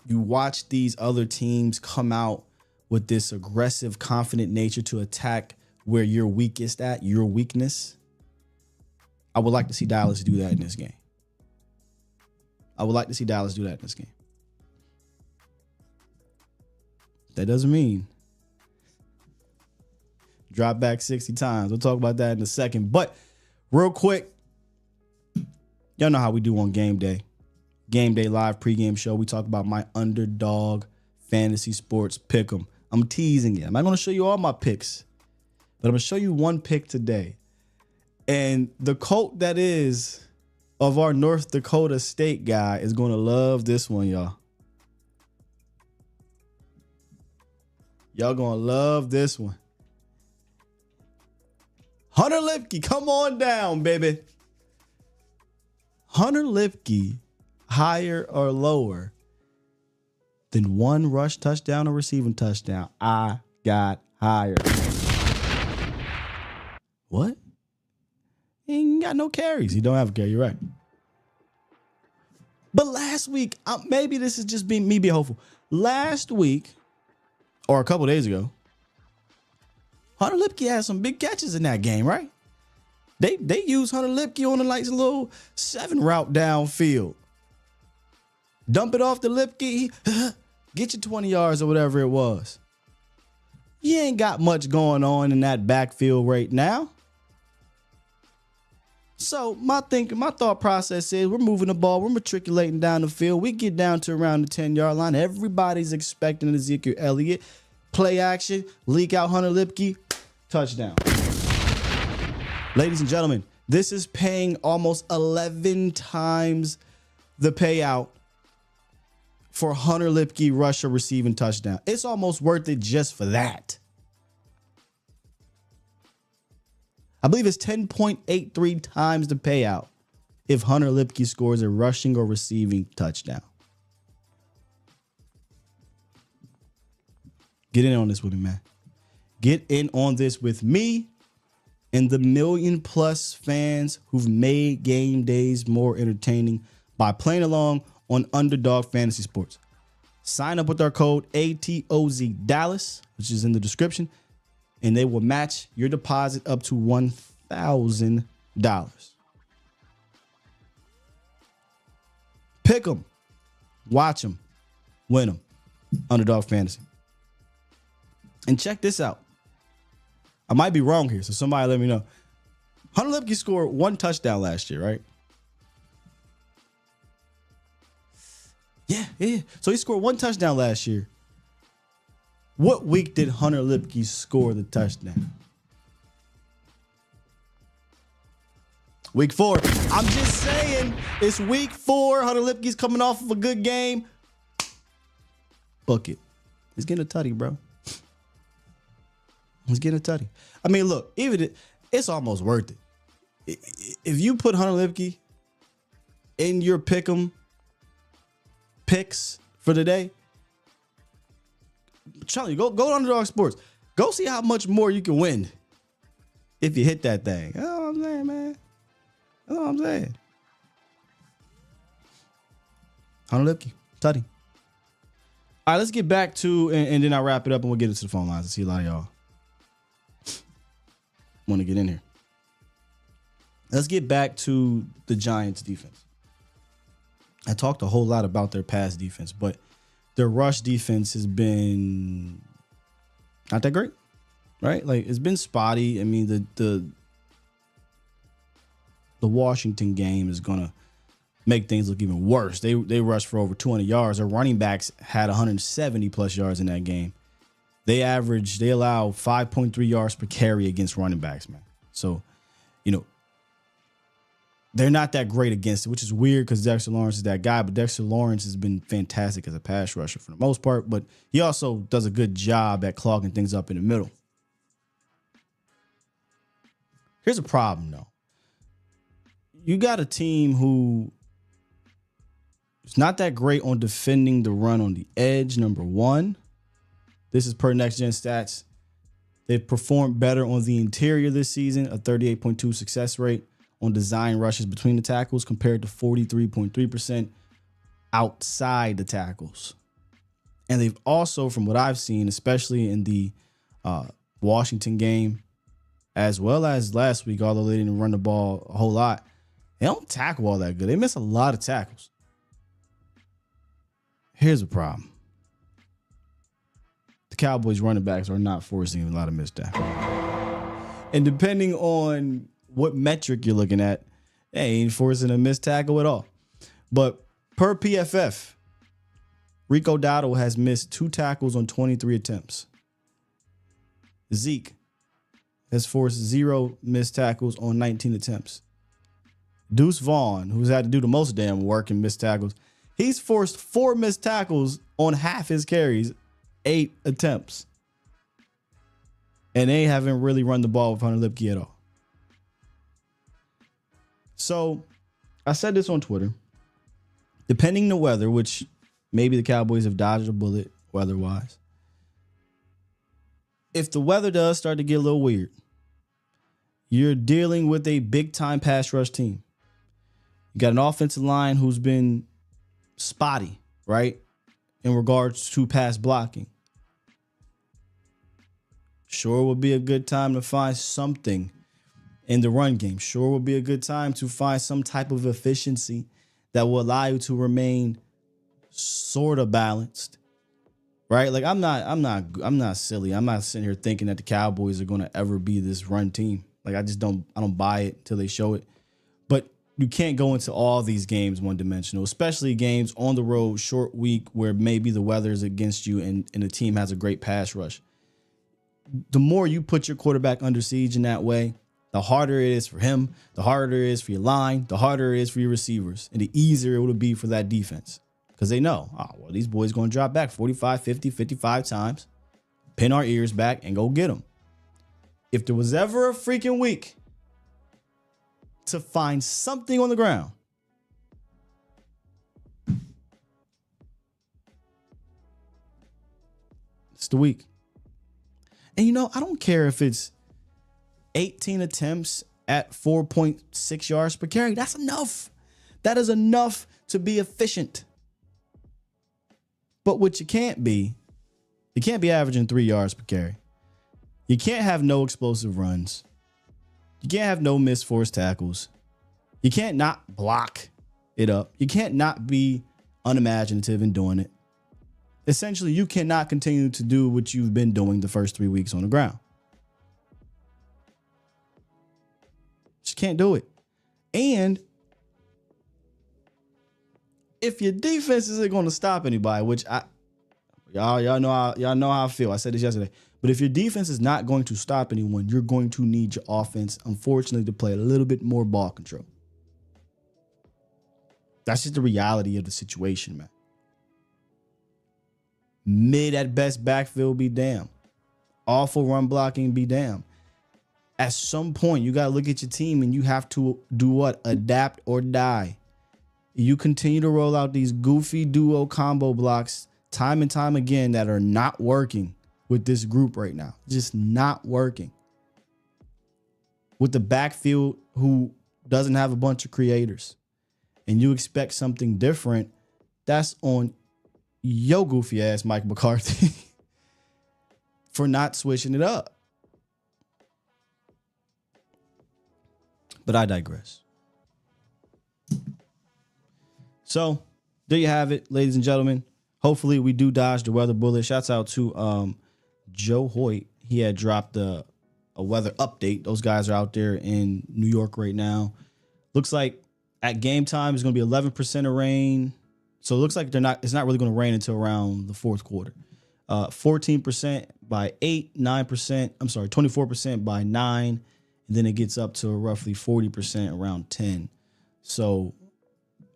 you watch these other teams come out with this aggressive, confident nature to attack where you're weakest at, your weakness? I would like to see Dallas do that in this game. That doesn't mean drop back 60 times. We'll talk about that in a second. But real quick, y'all know how we do on game day. Game day live pregame show. We talk about my Underdog fantasy sports pick'em. I'm teasing it. I'm not going to show you all my picks, but I'm going to show you one pick today. And the coat that is of our North Dakota State guy is going to love this one, y'all. Y'all going to love this one. Hunter Lipke, come on down, baby. Hunter Lipke, higher or lower than one rush touchdown or receiving touchdown? I got higher. What? He ain't got no carries. He don't have a carry. You're right. But last week, maybe this is just me being hopeful. Last week, or a couple days ago, Hunter Lipke had some big catches in that game, right? They used Hunter Lipke on a nice little 7 route downfield. Dump it off to Lipke, get you 20 yards or whatever it was. You ain't got much going on in that backfield right now. So my thought process is we're moving the ball, we're matriculating down the field. We get down to around the 10-yard line. Everybody's expecting Ezekiel Elliott. Play action, leak out Hunter Lipke, touchdown. Ladies and gentlemen, this is paying almost 11 times the payout for Hunter Lipke rush or receiving touchdown. It's almost worth it just for that. I believe it's 10.83 times the payout if Hunter Lipke scores a rushing or receiving touchdown. Get in on this with me, man. Get in on this with me and the 1 million+ fans who've made game days more entertaining by playing along on Underdog Fantasy Sports. Sign up with our code ATOZ Dallas, which is in the description, and they will match your deposit up to $1,000. Pick them, watch them, win them. Underdog Fantasy. And check this out. I might be wrong here, so somebody let me know. Hunter Lipke scored 1 touchdown last year, right? Yeah. So he scored 1 touchdown last year. What week did Hunter Lipke score the touchdown? Week 4. I'm just saying, it's week 4. Hunter Lipke's coming off of a good game. Book it. He's getting a tutty, bro. He's getting a tutty. I mean, look, it's almost worth it. If you put Hunter Lipke in your pick'em picks for the day, Charlie, go to Underdog Sports. Go see how much more you can win if you hit that thing. That's what I'm saying, man. That's what I'm saying. Hunter Lipke, Tutty. All right, let's get back to, and then I'll wrap it up and we'll get into the phone lines. I see a lot of y'all want to get in here. Let's get back to the Giants defense. I talked a whole lot about their pass defense, but their rush defense has been not that great, right? Like, it's been spotty. I mean, the Washington game is going to make things look even worse. They rushed for over 200 yards. Their running backs had 170 plus yards in that game. They allow 5.3 yards per carry against running backs, man. So, they're not that great against it, which is weird because Dexter Lawrence is that guy, but Dexter Lawrence has been fantastic as a pass rusher for the most part, but he also does a good job at clogging things up in the middle. Here's a problem, though. You got a team who is not that great on defending the run on the edge, number one. This is per Next Gen Stats. They've performed better on the interior this season, a 38.2 success rate on design rushes between the tackles compared to 43.3% outside the tackles. And they've also, from what I've seen, especially in the Washington game, as well as last week, although they didn't run the ball a whole lot, they don't tackle all that good. They miss a lot of tackles. Here's the problem. The Cowboys running backs are not forcing a lot of missed tackles. And depending on what metric you're looking at, they ain't forcing a missed tackle at all. But per PFF, Rico Dowdle has missed 2 tackles on 23 attempts. Zeke has forced 0 missed tackles on 19 attempts. Deuce Vaughn, who's had to do the most damn work in missed tackles, he's forced 4 missed tackles on half his carries, 8 attempts. And they haven't really run the ball with Hunter Lipke at all. So I said this on Twitter. Depending the weather, which maybe the Cowboys have dodged a bullet weather-wise. If the weather does start to get a little weird, you're dealing with a big-time pass rush team. You got an offensive line who's been spotty, right, in regards to pass blocking. Sure would be a good time to find something in the run game. Sure would be a good time to find some type of efficiency that will allow you to remain sort of balanced, right? Like, I'm not silly. I'm not sitting here thinking that the Cowboys are going to ever be this run team. Like, I don't buy it until they show it. But you can't go into all these games one-dimensional, especially games on the road, short week, where maybe the weather is against you and the team has a great pass rush. The more you put your quarterback under siege in that way, the harder it is for him, the harder it is for your line, the harder it is for your receivers, and the easier it will be for that defense. Because they know, these boys going to drop back 45, 50, 55 times, pin our ears back, and go get them. If there was ever a freaking week to find something on the ground, it's the week. And I don't care if it's 18 attempts at 4.6 yards per carry. That's enough. That is enough to be efficient. But what you can't be averaging 3 yards per carry. You can't have no explosive runs. You can't have no missed forced tackles. You can't not block it up. You can't not be unimaginative in doing it. Essentially, you cannot continue to do what you've been doing the first 3 weeks on the ground. Just can't do it. And if your defense isn't going to stop anybody, which y'all know how I feel. I said this yesterday. But if your defense is not going to stop anyone, you're going to need your offense, unfortunately, to play a little bit more ball control. That's just the reality of the situation, man. Mid at best backfield be damn. Awful run blocking be damn. At some point, you got to look at your team and you have to do what? Adapt or die. You continue to roll out these goofy duo combo blocks time and time again that are not working with this group right now. Just not working. with the backfield who doesn't have a bunch of creators, and you expect something different, that's on yo goofy ass Mike McCarthy for not switching it up. But I digress. So there you have it, ladies and gentlemen. Hopefully we do dodge the weather bullet. Shouts out to Joe Hoyt. He had dropped a weather update. Those guys are out there in New York right now. Looks like at game time it's going to be 11% of rain. So it looks like it's not really going to rain until around the fourth quarter. 14% by 8, 9%. I'm sorry, 24% by 9. And then it gets up to roughly 40% around 10. So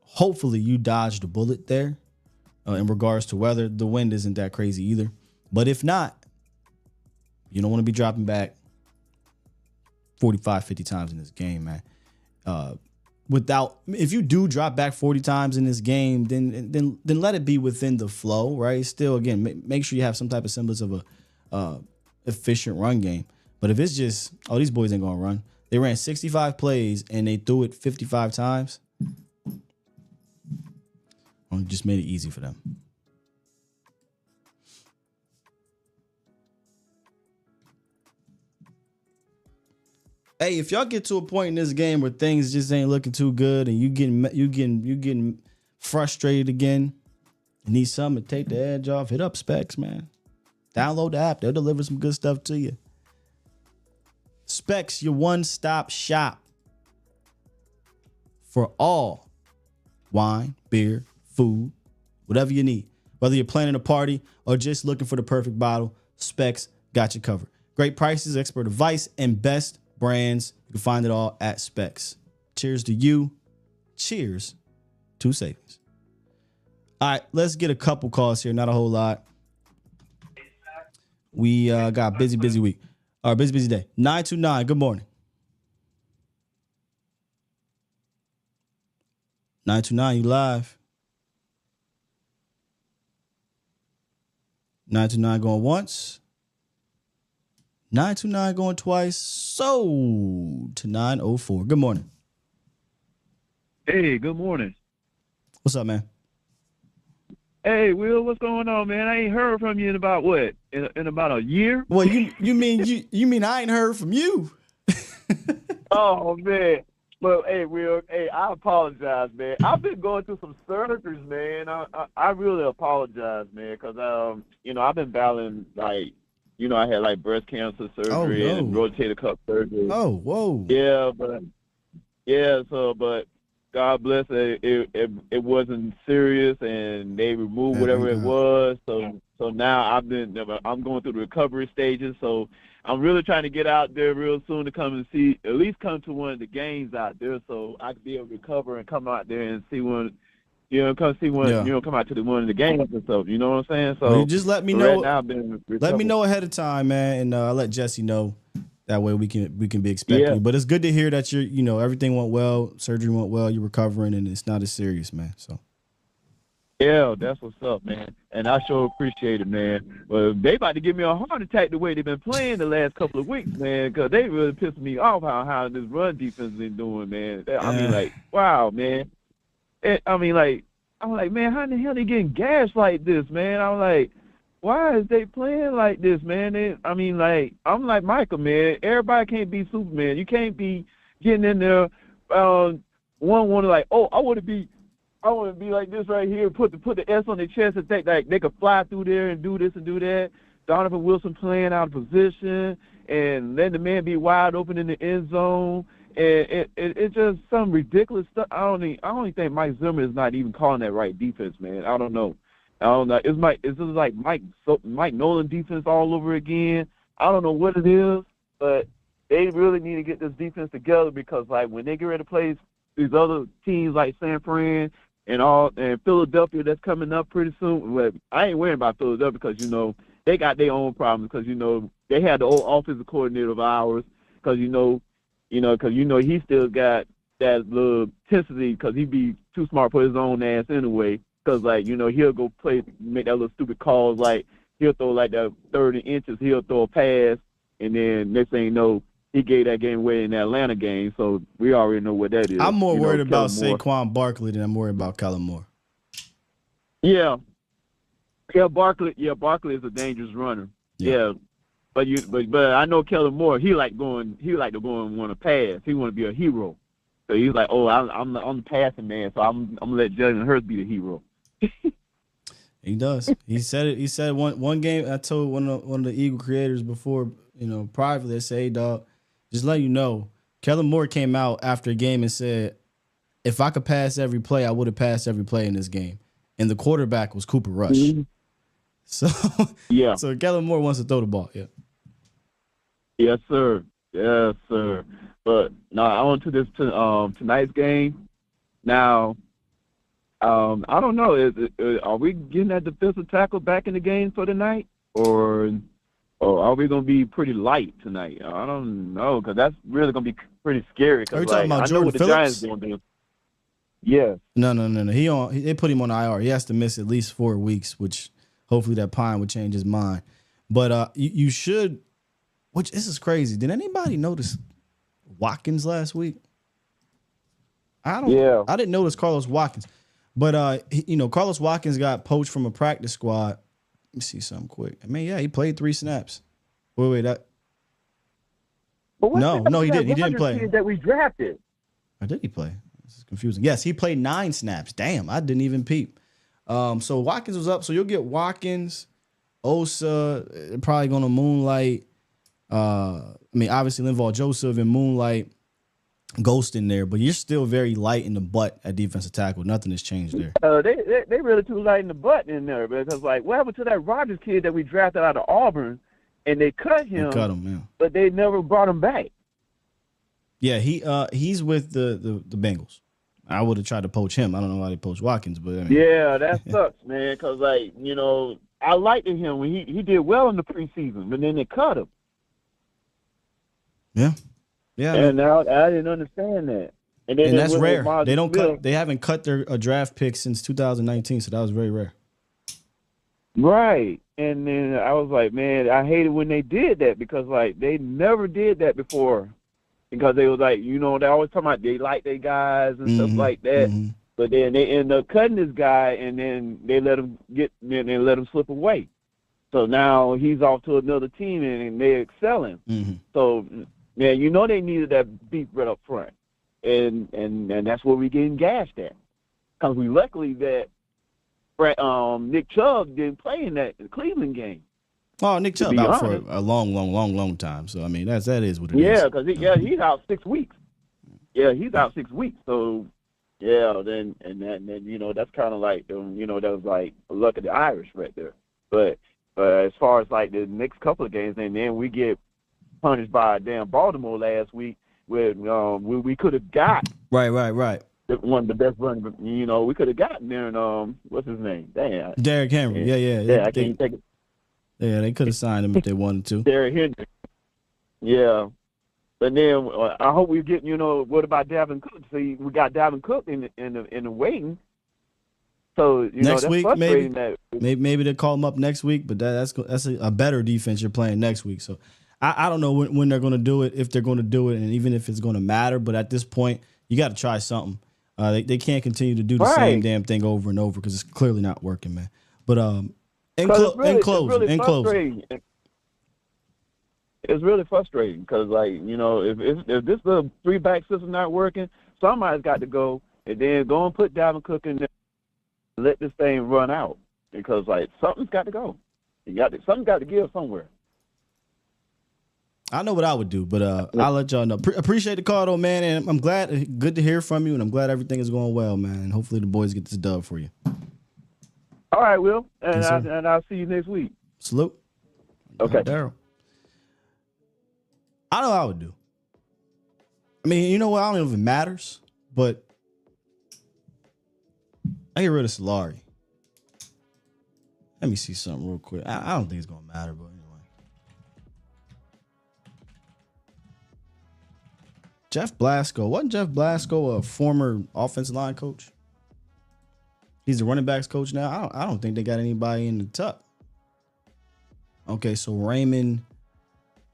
hopefully you dodged the bullet there in regards to weather. The wind isn't that crazy either. But if not, you don't want to be dropping back 45, 50 times in this game, man. If you do drop back 40 times in this game, then let it be within the flow, right? Still, again, make sure you have some type of semblance of a efficient run game. But if it's just, these boys ain't gonna run. They ran 65 plays and they threw it 55 times. Well, just made it easy for them. Hey, if y'all get to a point in this game where things just ain't looking too good and you getting frustrated again, and need something to take the edge off, hit up Specs, man. Download the app. They'll deliver some good stuff to you. Specs, your one-stop shop for all wine, beer, food, whatever you need. Whether you're planning a party or just looking for the perfect bottle, Specs got you covered. Great prices, expert advice, and best brands. You can find it all at Specs. Cheers to you. Cheers to savings. All right, let's get a couple calls here. Not a whole lot. We got a busy week. Or busy day. 929, good morning. 929, you live. 929 going once. 929 going twice. So to 904. Good morning. Hey, good morning. What's up, man? Hey, Will, what's going on, man? I ain't heard from you in about what? In about a year? Well, you mean I ain't heard from you? Oh man. Well, hey, Will, hey, I apologize, man. I've been going through some surgeries, man. I really apologize, man, because I've been battling I had like breast cancer surgery and rotator cuff surgery. Oh, whoa. But God bless it wasn't serious, and they removed whatever it was. So now I'm going through the recovery stages. So I'm really trying to get out there real soon to come and at least come to one of the games out there, so I can be able to recover and come out there and see one. Come out to one of the games and stuff. You know what I'm saying? So you just let me know. Right now, let me know ahead of time, man, and I'll let Jesse know. That way we can be expecting you. But it's good to hear that everything went well, surgery went well, you're recovering, and it's not as serious, man. So yeah, that's what's up, man. And I sure appreciate it, man. But they about to give me a heart attack the way they've been playing the last couple of weeks, man, because they really pissed me off how this run defense been doing, man. I mean, like, wow, man. I'm like, man, how in the hell they getting gashed like this, man? I'm like, why is they playing like this, man? I'm like Michael, man. Everybody can't be Superman. You can't be getting in there. One like, oh, I want to be like this right here. Put the S on their chest and think like they could fly through there and do this and do that. Donovan Wilson playing out of position and letting the man be wide open in the end zone. And it's just some ridiculous stuff. I don't even think Mike Zimmer is not even calling that right defense, man. I don't know. It's just like Mike Nolan defense all over again. I don't know what it is, but they really need to get this defense together because, like, when they get ready to play these other teams like San Fran and Philadelphia that's coming up pretty soon. Well, I ain't worrying about Philadelphia because they got their own problems because they had the old offensive coordinator of ours because he still got that little intensity because he be too smart for his own ass anyway. Because, like, he'll go make that little stupid calls. Like, he'll throw, like, that 30 inches. He'll throw a pass, and then next thing you know, he gave that game away in the Atlanta game, so we already know what that is. I'm more worried about Kellen Moore. Saquon Barkley than I'm worried about Kellen Moore. Yeah, Barkley is a dangerous runner. Yeah. But I know Kellen Moore. He like to go and want to pass. He want to be a hero. So he's like, oh, I'm the passing man. So I'm gonna let Jalen Hurts be the hero. He does. He said it. He said one game. I told one of the Eagle creators before, privately. They say, hey, dog, just let you know, Kellen Moore came out after a game and said, if I could pass every play, I would have passed every play in this game. And the quarterback was Cooper Rush. Mm-hmm. So yeah. So Kellen Moore wants to throw the ball. Yeah. Yes, sir. Yes, sir. But now on to this tonight's game. Now, I don't know. Are we getting that defensive tackle back in the game for tonight, or are we going to be pretty light tonight? I don't know, because that's really going to be pretty scary. Are you talking about Jordan Phillips? Giants going to do. Yeah. No. They put him on IR. He has to miss at least 4 weeks, which hopefully that pine would change his mind. But you should. Which this is crazy. Did anybody notice Watkins last week? I didn't notice Carlos Watkins, but Carlos Watkins got poached from a practice squad. Let me see something quick. I mean, yeah, he played 3 snaps. Wait, that. No, he didn't. He didn't play. That we drafted. Or did he play? This is confusing. Yes, he played 9 snaps. Damn, I didn't even peep. So Watkins was up. So you'll get Watkins, Osa, probably going to moonlight. Obviously Linval Joseph and Moonlight Ghost in there, but you're still very light in the butt at defensive tackle. Nothing has changed there. They really too light in the butt in there, because what happened to that Rogers kid that we drafted out of Auburn, and they cut him. But they never brought him back. Yeah, he's with the Bengals. I would have tried to poach him. I don't know why they poached Watkins, but yeah, that sucks, man. Because I liked him when he did well in the preseason, but then they cut him. Yeah. And now I didn't understand that. And that's rare. They haven't cut their draft pick since 2019, so that was very rare. Right. And then I was like, man, I hated when they did that, because they never did that before. Because they was they always talking about they like their guys and stuff like that. Mm-hmm. But then they end up cutting this guy, and then they let him slip away. So now he's off to another team, and they're excelling. Mm-hmm. So, man, they needed that beef right up front, and that's where we're getting gashed at. Because we luckily that Nick Chubb didn't play in that Cleveland game. Oh, Nick Chubb out for a long time. So that is what it is. Yeah, because he's out 6 weeks. Yeah, he's out 6 weeks. So then that's kind of that was like a luck of the Irish right there. But as far as the next couple of games, and then we get punished by damn Baltimore last week, where we could have got right one of the best runners. We could have gotten there, and what's his name? Damn, Derrick Henry. Yeah. I can't take it. Yeah, they could have signed him if they wanted to. Derrick Henry. Yeah. But then I hope we get, what about Dalvin Cook? See, we got Dalvin Cook in the waiting. So next that's week, frustrating. Maybe they call him up next week, but that's a better defense you're playing next week. So I don't know when they're going to do it, if they're going to do it, and even if it's going to matter. But at this point, you got to try something. They can't continue to do the same damn thing over and over, because it's clearly not working, man. But in closing. It's really frustrating because, if this little 3-back system not working, somebody's got to go, and then go and put Dalvin Cook in there and let this thing run out, because something's got to go. Something's got to give somewhere. I know what I would do, but I'll let y'all know. Appreciate the call, though, man, and I'm glad. Good to hear from you, and I'm glad everything is going well, man. And hopefully the boys get this dub for you. All right, Will, and I'll see you next week. Salute. Okay. Daryl. I know what I would do. I mean, you know what? I don't know if it matters, but I get rid of Solari. Let me see something real quick. I don't think it's going to matter, but anyway. Jeff Blasco. Wasn't Jeff Blasco a former offensive line coach? He's the running backs coach now. I don't think they got anybody in the tuck. Okay, so Raymond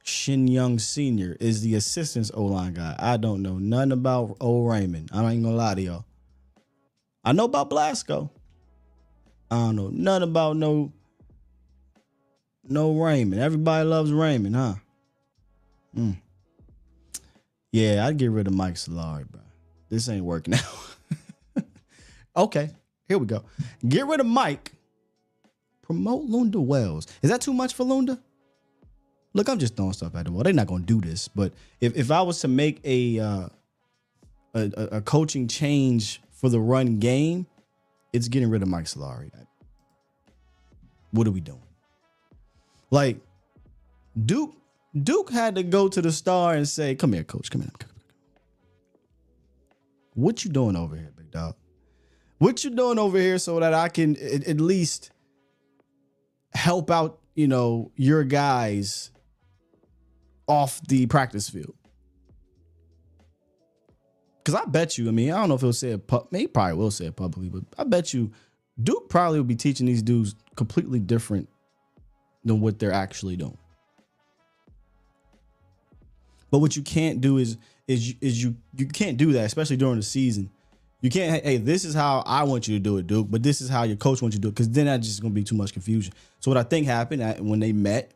Shin Young Sr. is the assistant's O-line guy. I don't know nothing about old Raymond. I ain't gonna lie to y'all. I know about Blasco. I don't know nothing about no Raymond. Everybody loves Raymond, huh? Yeah, I'd get rid of Mike Solari, bro. This ain't working out. Okay, here we go. Get rid of Mike. Promote Lunda Wells. Is that too much for Lunda? Look, I'm just throwing stuff at the wall. They're not going to do this, but if I was to make a coaching change for the run game, it's getting rid of Mike Solari. What are we doing? Like, Duke had to go to the star and say, "Come here, coach. Come here. What you doing over here, big dog? What you doing over here so that I can at least help out, your guys off the practice field?" Because I bet you, I don't know if he'll say it, he probably will say it publicly, but I bet you Duke probably will be teaching these dudes completely different than what they're actually doing. But what you can't do is you can't do that, especially during the season. You can't, hey, this is how I want you to do it, Duke, but this is how your coach wants you to do it, because then that's just going to be too much confusion. So what I think happened when they met,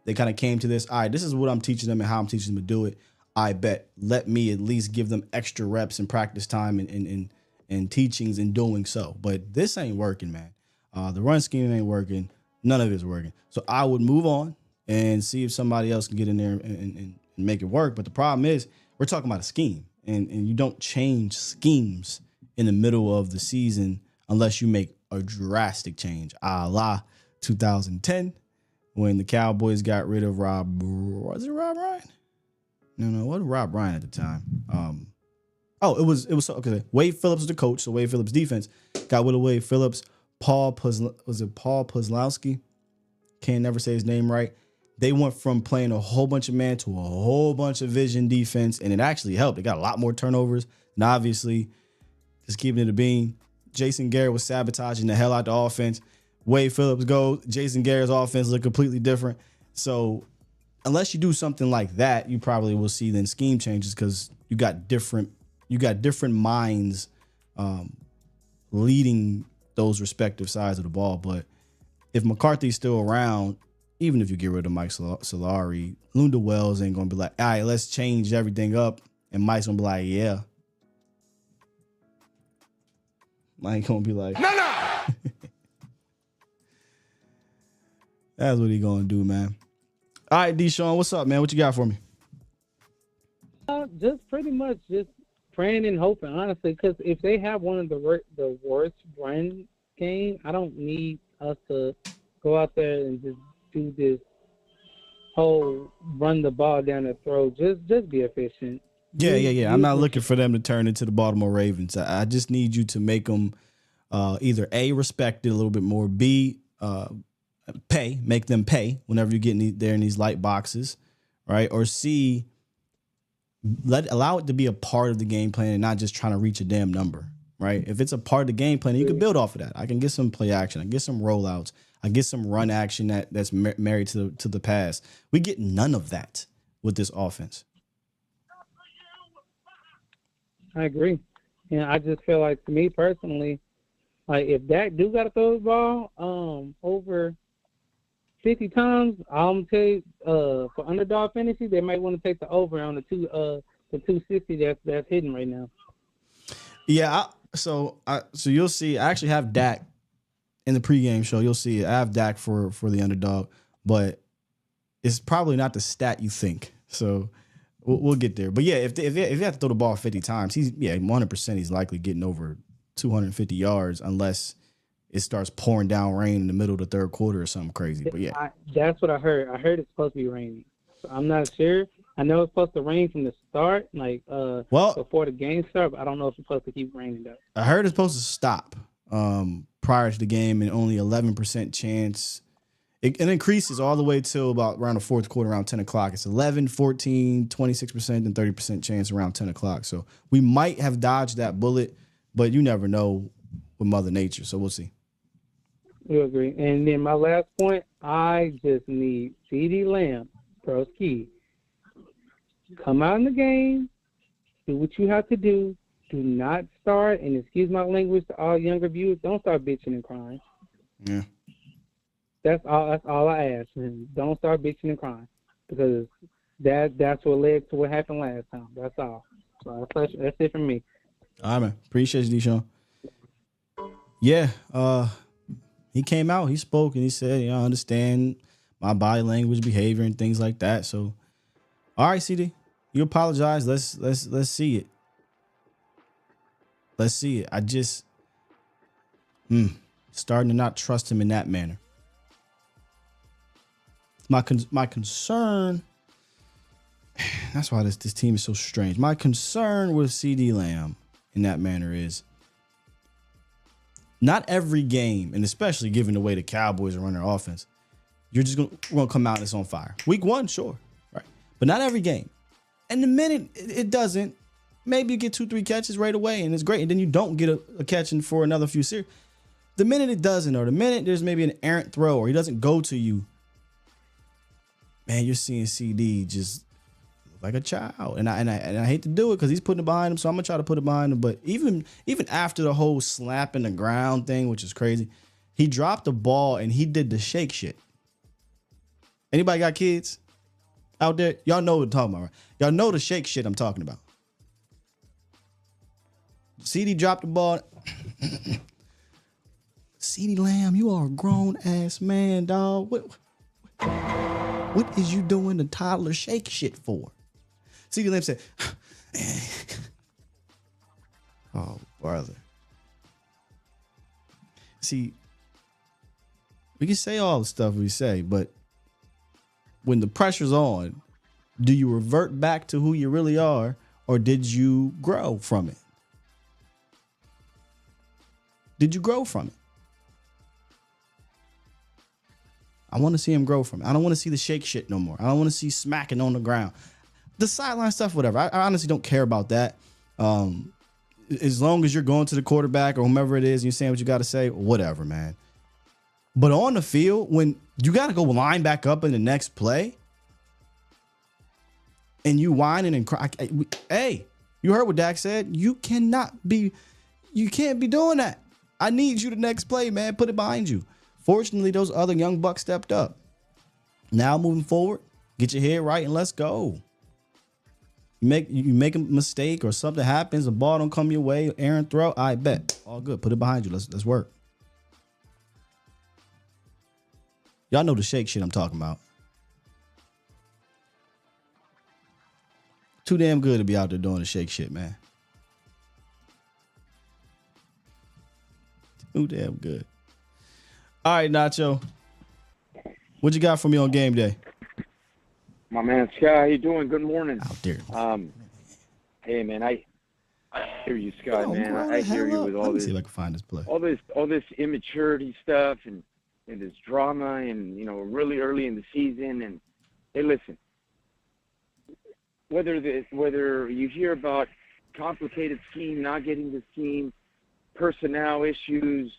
they kind of came to this, all right, this is what I'm teaching them and how I'm teaching them to do it. I bet, let me at least give them extra reps and practice time and teachings in doing so. But this ain't working, man. The run scheme ain't working. None of it's working. So I would move on and see if somebody else can get in there and make it work. But the problem is we're talking about a scheme, and you don't change schemes in the middle of the season unless you make a drastic change, a la 2010 when the Cowboys got rid of Rob Ryan? No, what Rob Ryan at the time? It was okay. Wade Phillips was the coach, so Wade Phillips defense got rid of Wade Phillips. Paul Pozlowski? Can't never say his name right. They went from playing a whole bunch of man to a whole bunch of vision defense, and it actually helped. They got a lot more turnovers, and obviously, just keeping it a bean, Jason Garrett was sabotaging the hell out the offense. Wade Phillips goes, Jason Garrett's offense look completely different. So unless you do something like that, you probably will see then scheme changes because you got different minds leading those respective sides of the ball. But if McCarthy's still around, even if you get rid of Mike Solari, Lunda Wells ain't gonna be like, all right, let's change everything up, and Mike's gonna be like, yeah. Mike gonna be like, no. That's what he gonna do, man. All right, Deshaun, what's up, man? What you got for me? Just pretty much just praying and hoping, honestly, because if they have one of the worst run game, I don't need us to go out there and just do this whole run the ball down the throat. Just be efficient. Yeah. I'm not looking for them to turn into the Baltimore Ravens. I just need you to make them either A, respected a little bit more, B, make them pay whenever you get there in these light boxes, right? Or C, allow it to be a part of the game plan and not just trying to reach a damn number, right? If it's a part of the game plan, you can build off of that. I can get some play action. I get some rollouts. I get some run action that's married to the pass. We get none of that with this offense. I agree. And I just feel like, to me personally, like if Dak do got to throw the ball over 50 times, I'm tell you, for underdog fantasy, they might want to take the over on the 260 that's hidden right now. Yeah, so you'll see. I actually have Dak in the pregame show. You'll see I have Dak for the underdog, but it's probably not the stat you think. So we'll get there. But yeah, if you have to throw the ball 50 times, 100% he's likely getting over 250 yards unless it starts pouring down rain in the middle of the third quarter or something crazy. But yeah, that's what I heard. I heard it's supposed to be raining. So I'm not sure. I know it's supposed to rain from the start, before the game starts. But I don't know if it's supposed to keep raining though. I heard it's supposed to stop prior to the game, and only 11% chance. It increases all the way till about around the fourth quarter, around 10 o'clock. It's 11, 14, 26%, and 30% chance around 10 o'clock. So we might have dodged that bullet, but you never know with Mother Nature. So we'll see. We agree. And then my last point, I just need CeeDee Lamb Bro's key. Come out in the game, do what you have to do. Do not start, and excuse my language to all younger viewers, don't start bitching and crying. Yeah. That's all I ask. Don't start bitching and crying, because that's what led to what happened last time. That's all. So that's it from me. All right, man. Appreciate you, Deshaun. Yeah, he came out, he spoke, and he said, I understand my body language, behavior, and things like that. So, all right, CD, you apologize. Let's see it. Let's see it. I just starting to not trust him in that manner. My concern. That's why this team is so strange. My concern with CeeDee Lamb in that manner is not every game, and especially given the way the Cowboys are running their offense, you're just gonna come out and it's on fire. Week 1, sure, right, but not every game. And the minute it doesn't, maybe you get 2-3 catches right away, and it's great, and then you don't get a catch for another few series. The minute it doesn't, or the minute there's maybe an errant throw, or he doesn't go to you, man, you're seeing CD just like a child. And I hate to do it because he's putting it behind him, so I'm gonna try to put it behind him. But even after the whole slap in the ground thing, which is crazy, he dropped the ball and he did the shake shit. Anybody got kids out there? Y'all know what I'm talking about, right? Y'all know the shake shit I'm talking about. CD dropped the ball. CeeDee Lamb, you are a grown ass man, dog. What is you doing the toddler shake shit for? CeeDee Lamb said, oh, brother. See, we can say all the stuff we say, but when the pressure's on, do you revert back to who you really are, or did you grow from it? Did you grow from it? I want to see him grow from it. I don't want to see the shake shit no more. I don't want to see smacking on the ground. The sideline stuff, whatever. I honestly don't care about that. As long as you're going to the quarterback or whomever it is and you're saying what you got to say, whatever, man. But on the field, when you got to go line back up in the next play and you whining and crying, hey, you heard what Dak said? You can't be doing that. I need you the next play, man. Put it behind you. Fortunately, those other young bucks stepped up. Now moving forward, get your head right and let's go. You make a mistake or something happens, a ball don't come your way, errant throw, I bet. All good. Put it behind you. Let's work. Y'all know the shake shit I'm talking about. Too damn good to be out there doing the shake shit, man. Too damn good. All right, Nacho. What you got for me on game day? My man Sky, how you doing? Good morning. Out there. Hey man, I hear you, Sky, man. I hear you with all Let me this. see if I can find this play. All this immaturity stuff and this drama and really early in the season. And hey, listen, whether you hear about complicated scheme, not getting the scheme, personnel issues,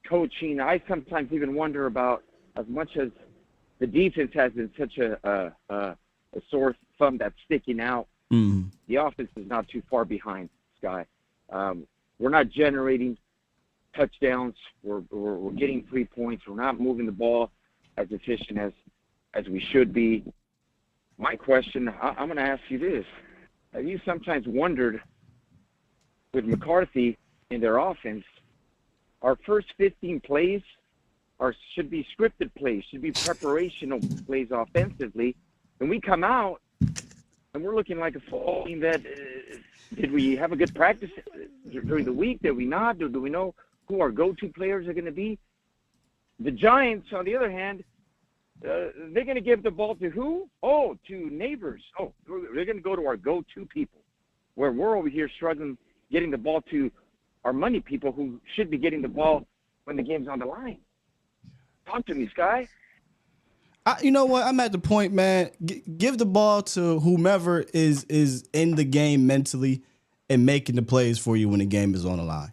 coaching, I sometimes even wonder about, as much as the defense has been such a sore thumb that's sticking out, the offense is not too far behind, Sky. We're not generating touchdowns. We're getting 3 points. We're not moving the ball as efficient as we should be. My question, I'm going to ask you this. Have you sometimes wondered, with McCarthy in their offense, our first 15 plays should be scripted plays, should be preparational plays offensively, and we come out and we're looking like a full team that did we have a good practice during the week? Did we not? Do we know who our go-to players are going to be? The Giants, on the other hand, they're going to give the ball to who? Oh, to neighbors. Oh, they're going to go to our go-to people, where we're over here struggling getting the ball to our money people who should be getting the ball when the game's on the line. Talk to me, Sky. You know what? I'm at the point, man. Give the ball to whomever is in the game mentally and making the plays for you when the game is on the line.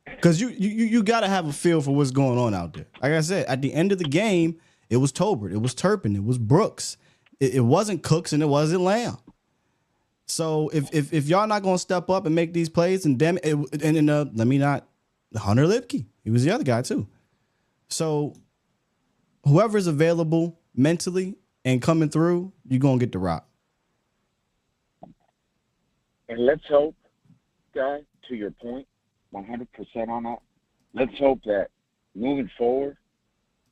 Because you got to have a feel for what's going on out there. Like I said, at the end of the game, it was Tolbert, it was Turpin, it was Brooks. It wasn't Cooks and it wasn't Lamb. So if y'all not gonna step up and make these plays, and damn it, let me not Hunter Lipke, he was the other guy too. So whoever's available mentally and coming through, you're gonna get the rock. And let's hope, guy, to your point, 100% on that. Let's hope that moving forward,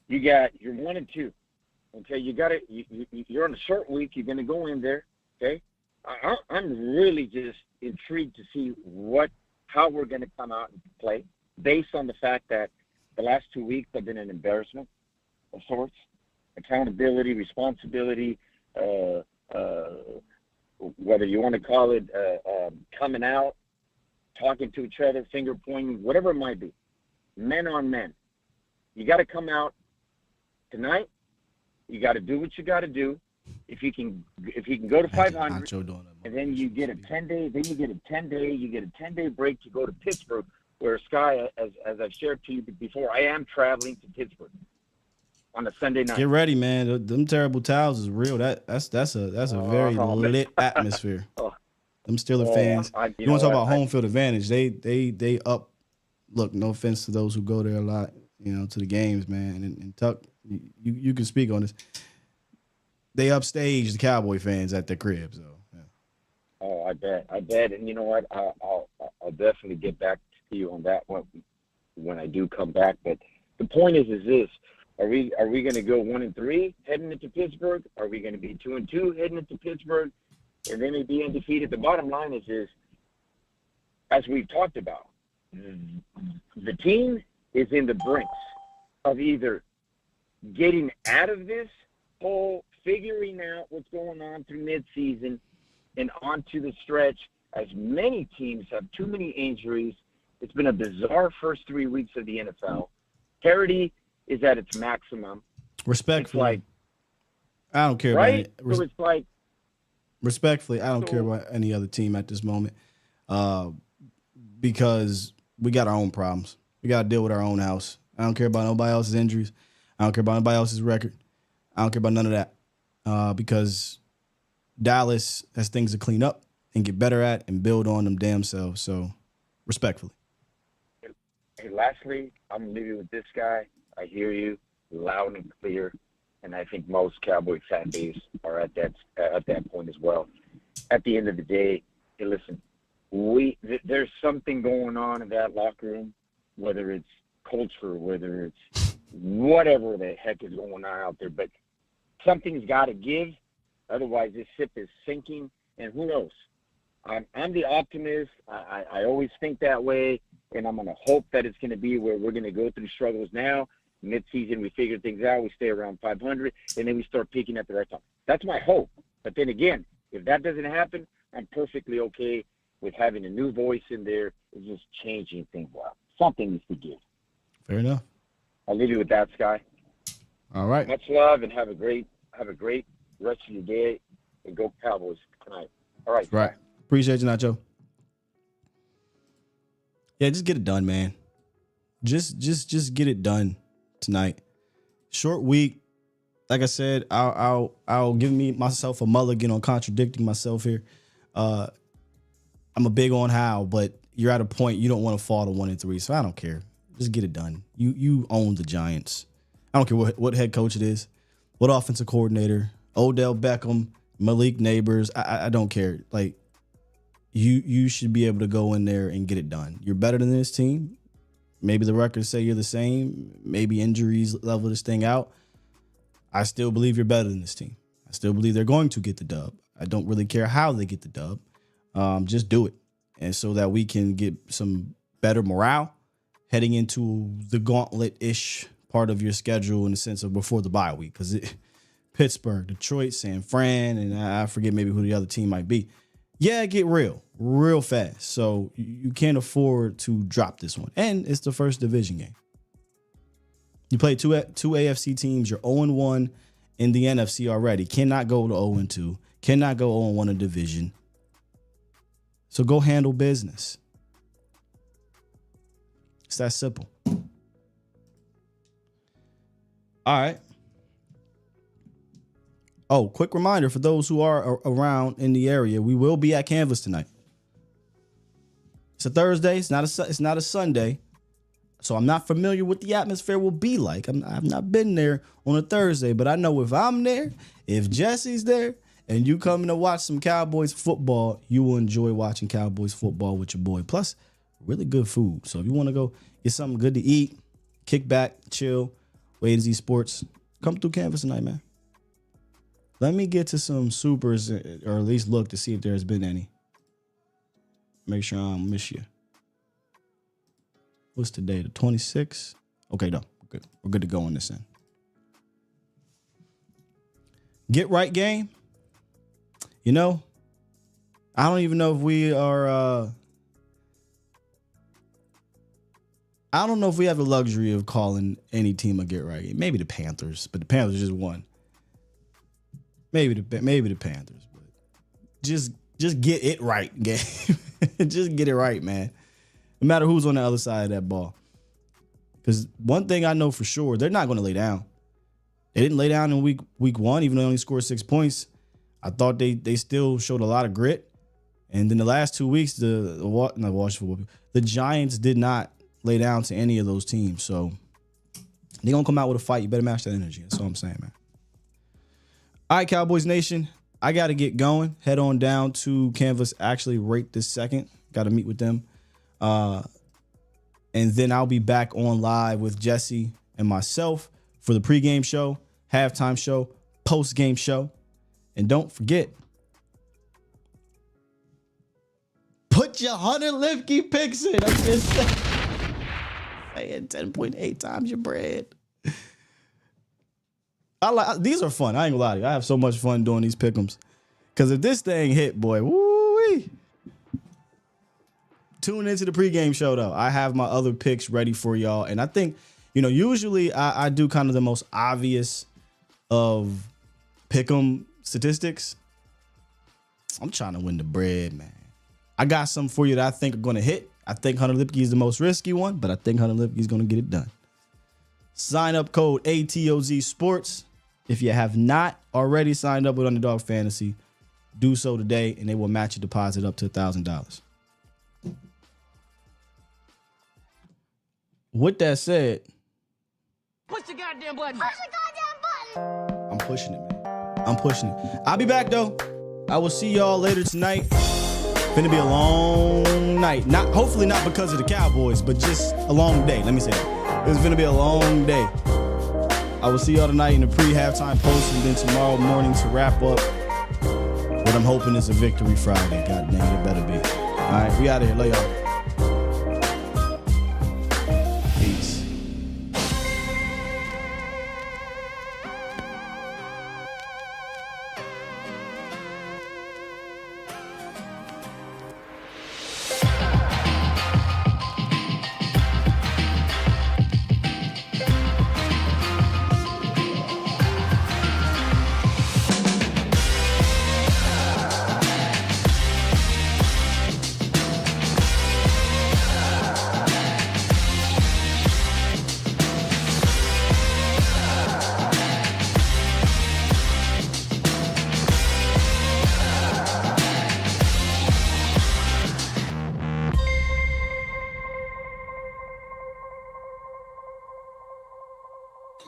you're 1-2. Okay, you're on a short week. You're going to go in there. Okay, I'm really just intrigued to see how we're going to come out and play, based on the fact that the last 2 weeks have been an embarrassment of sorts. Accountability, responsibility, whether you want to call it coming out, talking to each other, finger pointing, whatever it might be, men on men. You got to come out tonight. You got to do what you got to do. If you can go to 500, and then you get a 10-day, you get a 10-day break to go to Pittsburgh, where Sky, as I've shared to you before, I am traveling to Pittsburgh on a Sunday night. Get ready, man. Them terrible towels is real. That's a very lit atmosphere. Them Steeler fans. You want to talk about home field advantage? They up. Look, no offense to those who go there a lot, to the games, man. And Tuck, you can speak on this. They upstage the Cowboy fans at their crib. So. Yeah. Oh, I bet. And you know what? I'll definitely get back to you on that one when I do come back. But the point is this. Are we going to go 1-3 heading into Pittsburgh? Are we going to be 2-2 heading into Pittsburgh, and then we be undefeated? The bottom line is, as we've talked about, the team is in the brinks of either getting out of this whole figuring out what's going on through midseason and onto the stretch, as many teams have too many injuries. It's been a bizarre first 3 weeks of the NFL. Parity is at its maximum. Respectfully, I don't care right? about it. So it's like, respectfully, I don't care about any other team at this moment, because we got our own problems. We got to deal with our own house. I don't care about nobody else's injuries. I don't care about nobody else's record. I don't care about none of that, because Dallas has things to clean up and get better at and build on them damn selves. So, respectfully. Hey, lastly, I'm going to leave you with this guy. I hear you loud and clear, and I think most Cowboy fan base are at that point as well. At the end of the day, hey, listen, there's something going on in that locker room, whether it's culture, whether it's whatever the heck is going on out there, but something's got to give. Otherwise, this ship is sinking, and who knows? I'm the optimist. I always think that way, and I'm going to hope that it's going to be where we're going to go through struggles now. Mid-season, we figure things out. We stay around 500, and then we start peaking at the right time. That's my hope. But then again, if that doesn't happen, I'm perfectly okay with having a new voice in there and just changing things up. Something needs to give. Fair enough. I'll leave you with that, Sky. All right. Much love, and have a great rest of your day, and go Cowboys tonight. All right. Right. Appreciate you, Nacho. Yeah, just get it done, man. Just get it done tonight. Short week. Like I said, I'll give myself a mulligan on contradicting myself here. I'm a big on how, but you're at a point you don't want to fall to 1-3, so I don't care. Just get it done. You own the Giants. I don't care what head coach it is, what offensive coordinator, Odell Beckham, Malik Neighbors. I don't care. Like, you should be able to go in there and get it done. You're better than this team. Maybe the records say you're the same. Maybe injuries level this thing out. I still believe you're better than this team. I still believe they're going to get the dub. I don't really care how they get the dub. Just do it. And so that we can get some better morale heading into the gauntlet-ish part of your schedule, in the sense of before the bye week. Because Pittsburgh, Detroit, San Fran, and I forget maybe who the other team might be. Yeah, get real fast. So you can't afford to drop this one. And it's the first division game. You play two AFC teams. You're 0-1 in the NFC already. Cannot go to 0-2. Cannot go 0-1 in division. So go handle business. It's that simple. All right. Oh, quick reminder for those who are around in the area, we will be at Canvas tonight. It's a Thursday. It's not a Sunday. So I'm not familiar with the atmosphere will be like. I've not been there on a Thursday, but I know if I'm there, if Jesse's there, and you coming to watch some Cowboys football, you will enjoy watching Cowboys football with your boy. Plus, really good food. So if you want to go get something good to eat, kick back, chill, A to Z Sports, come through Canvas tonight, man. Let me get to some supers, or at least look to see if there's been any. Make sure I don't miss you. What's today? The 26th? Okay, no. We're good to go on this end. Get right game. You know, I don't even know if we are I don't know if we have the luxury of calling any team a get right game. Maybe the Panthers, but the Panthers just won. Maybe the Panthers, but just get it right, game. Just get it right, man. No matter who's on the other side of that ball. Because one thing I know for sure, they're not going to lay down. They didn't lay down in week one, even though they only scored 6 points. I thought they still showed a lot of grit. And then the last 2 weeks, the Giants did not lay down to any of those teams. So they're going to come out with a fight. You better match that energy. That's all I'm saying, man. All right, Cowboys Nation, I got to get going. Head on down to Canvas actually right this second. Got to meet with them. And then I'll be back on live with Jesse and myself for the pregame show, halftime show, postgame show. And don't forget, put your Hunter Lipke picks in. I'm just saying 10.8 times your bread. These are fun. I ain't gonna lie to you. I have so much fun doing these pick'ems. Because if this thing hit, boy, woo-wee. Tune into the pregame show, though. I have my other picks ready for y'all. And I think, usually I do kind of the most obvious of pick'em statistics. I'm trying to win the bread, man. I got some for you that I think are going to hit. I think Hunter Lipke is the most risky one, but I think Hunter Lipke is going to get it done. Sign up code ATOZ Sports. If you have not already signed up with Underdog Fantasy, do so today, and they will match your deposit up to $1,000. With that said, push the goddamn button. Push the goddamn button. I'm pushing it, man. I'm pushing it. I'll be back, though. I will see y'all later tonight. Finna be a long night. Hopefully not because of the Cowboys, but just a long day. Let me say that. It's gonna be a long day. I will see y'all tonight in the pre-halftime post, and then tomorrow morning to wrap up what I'm hoping is a victory Friday. God dang, it better be. All right, we out of here. Love y'all. Peace.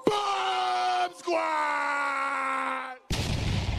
Bomb Squad!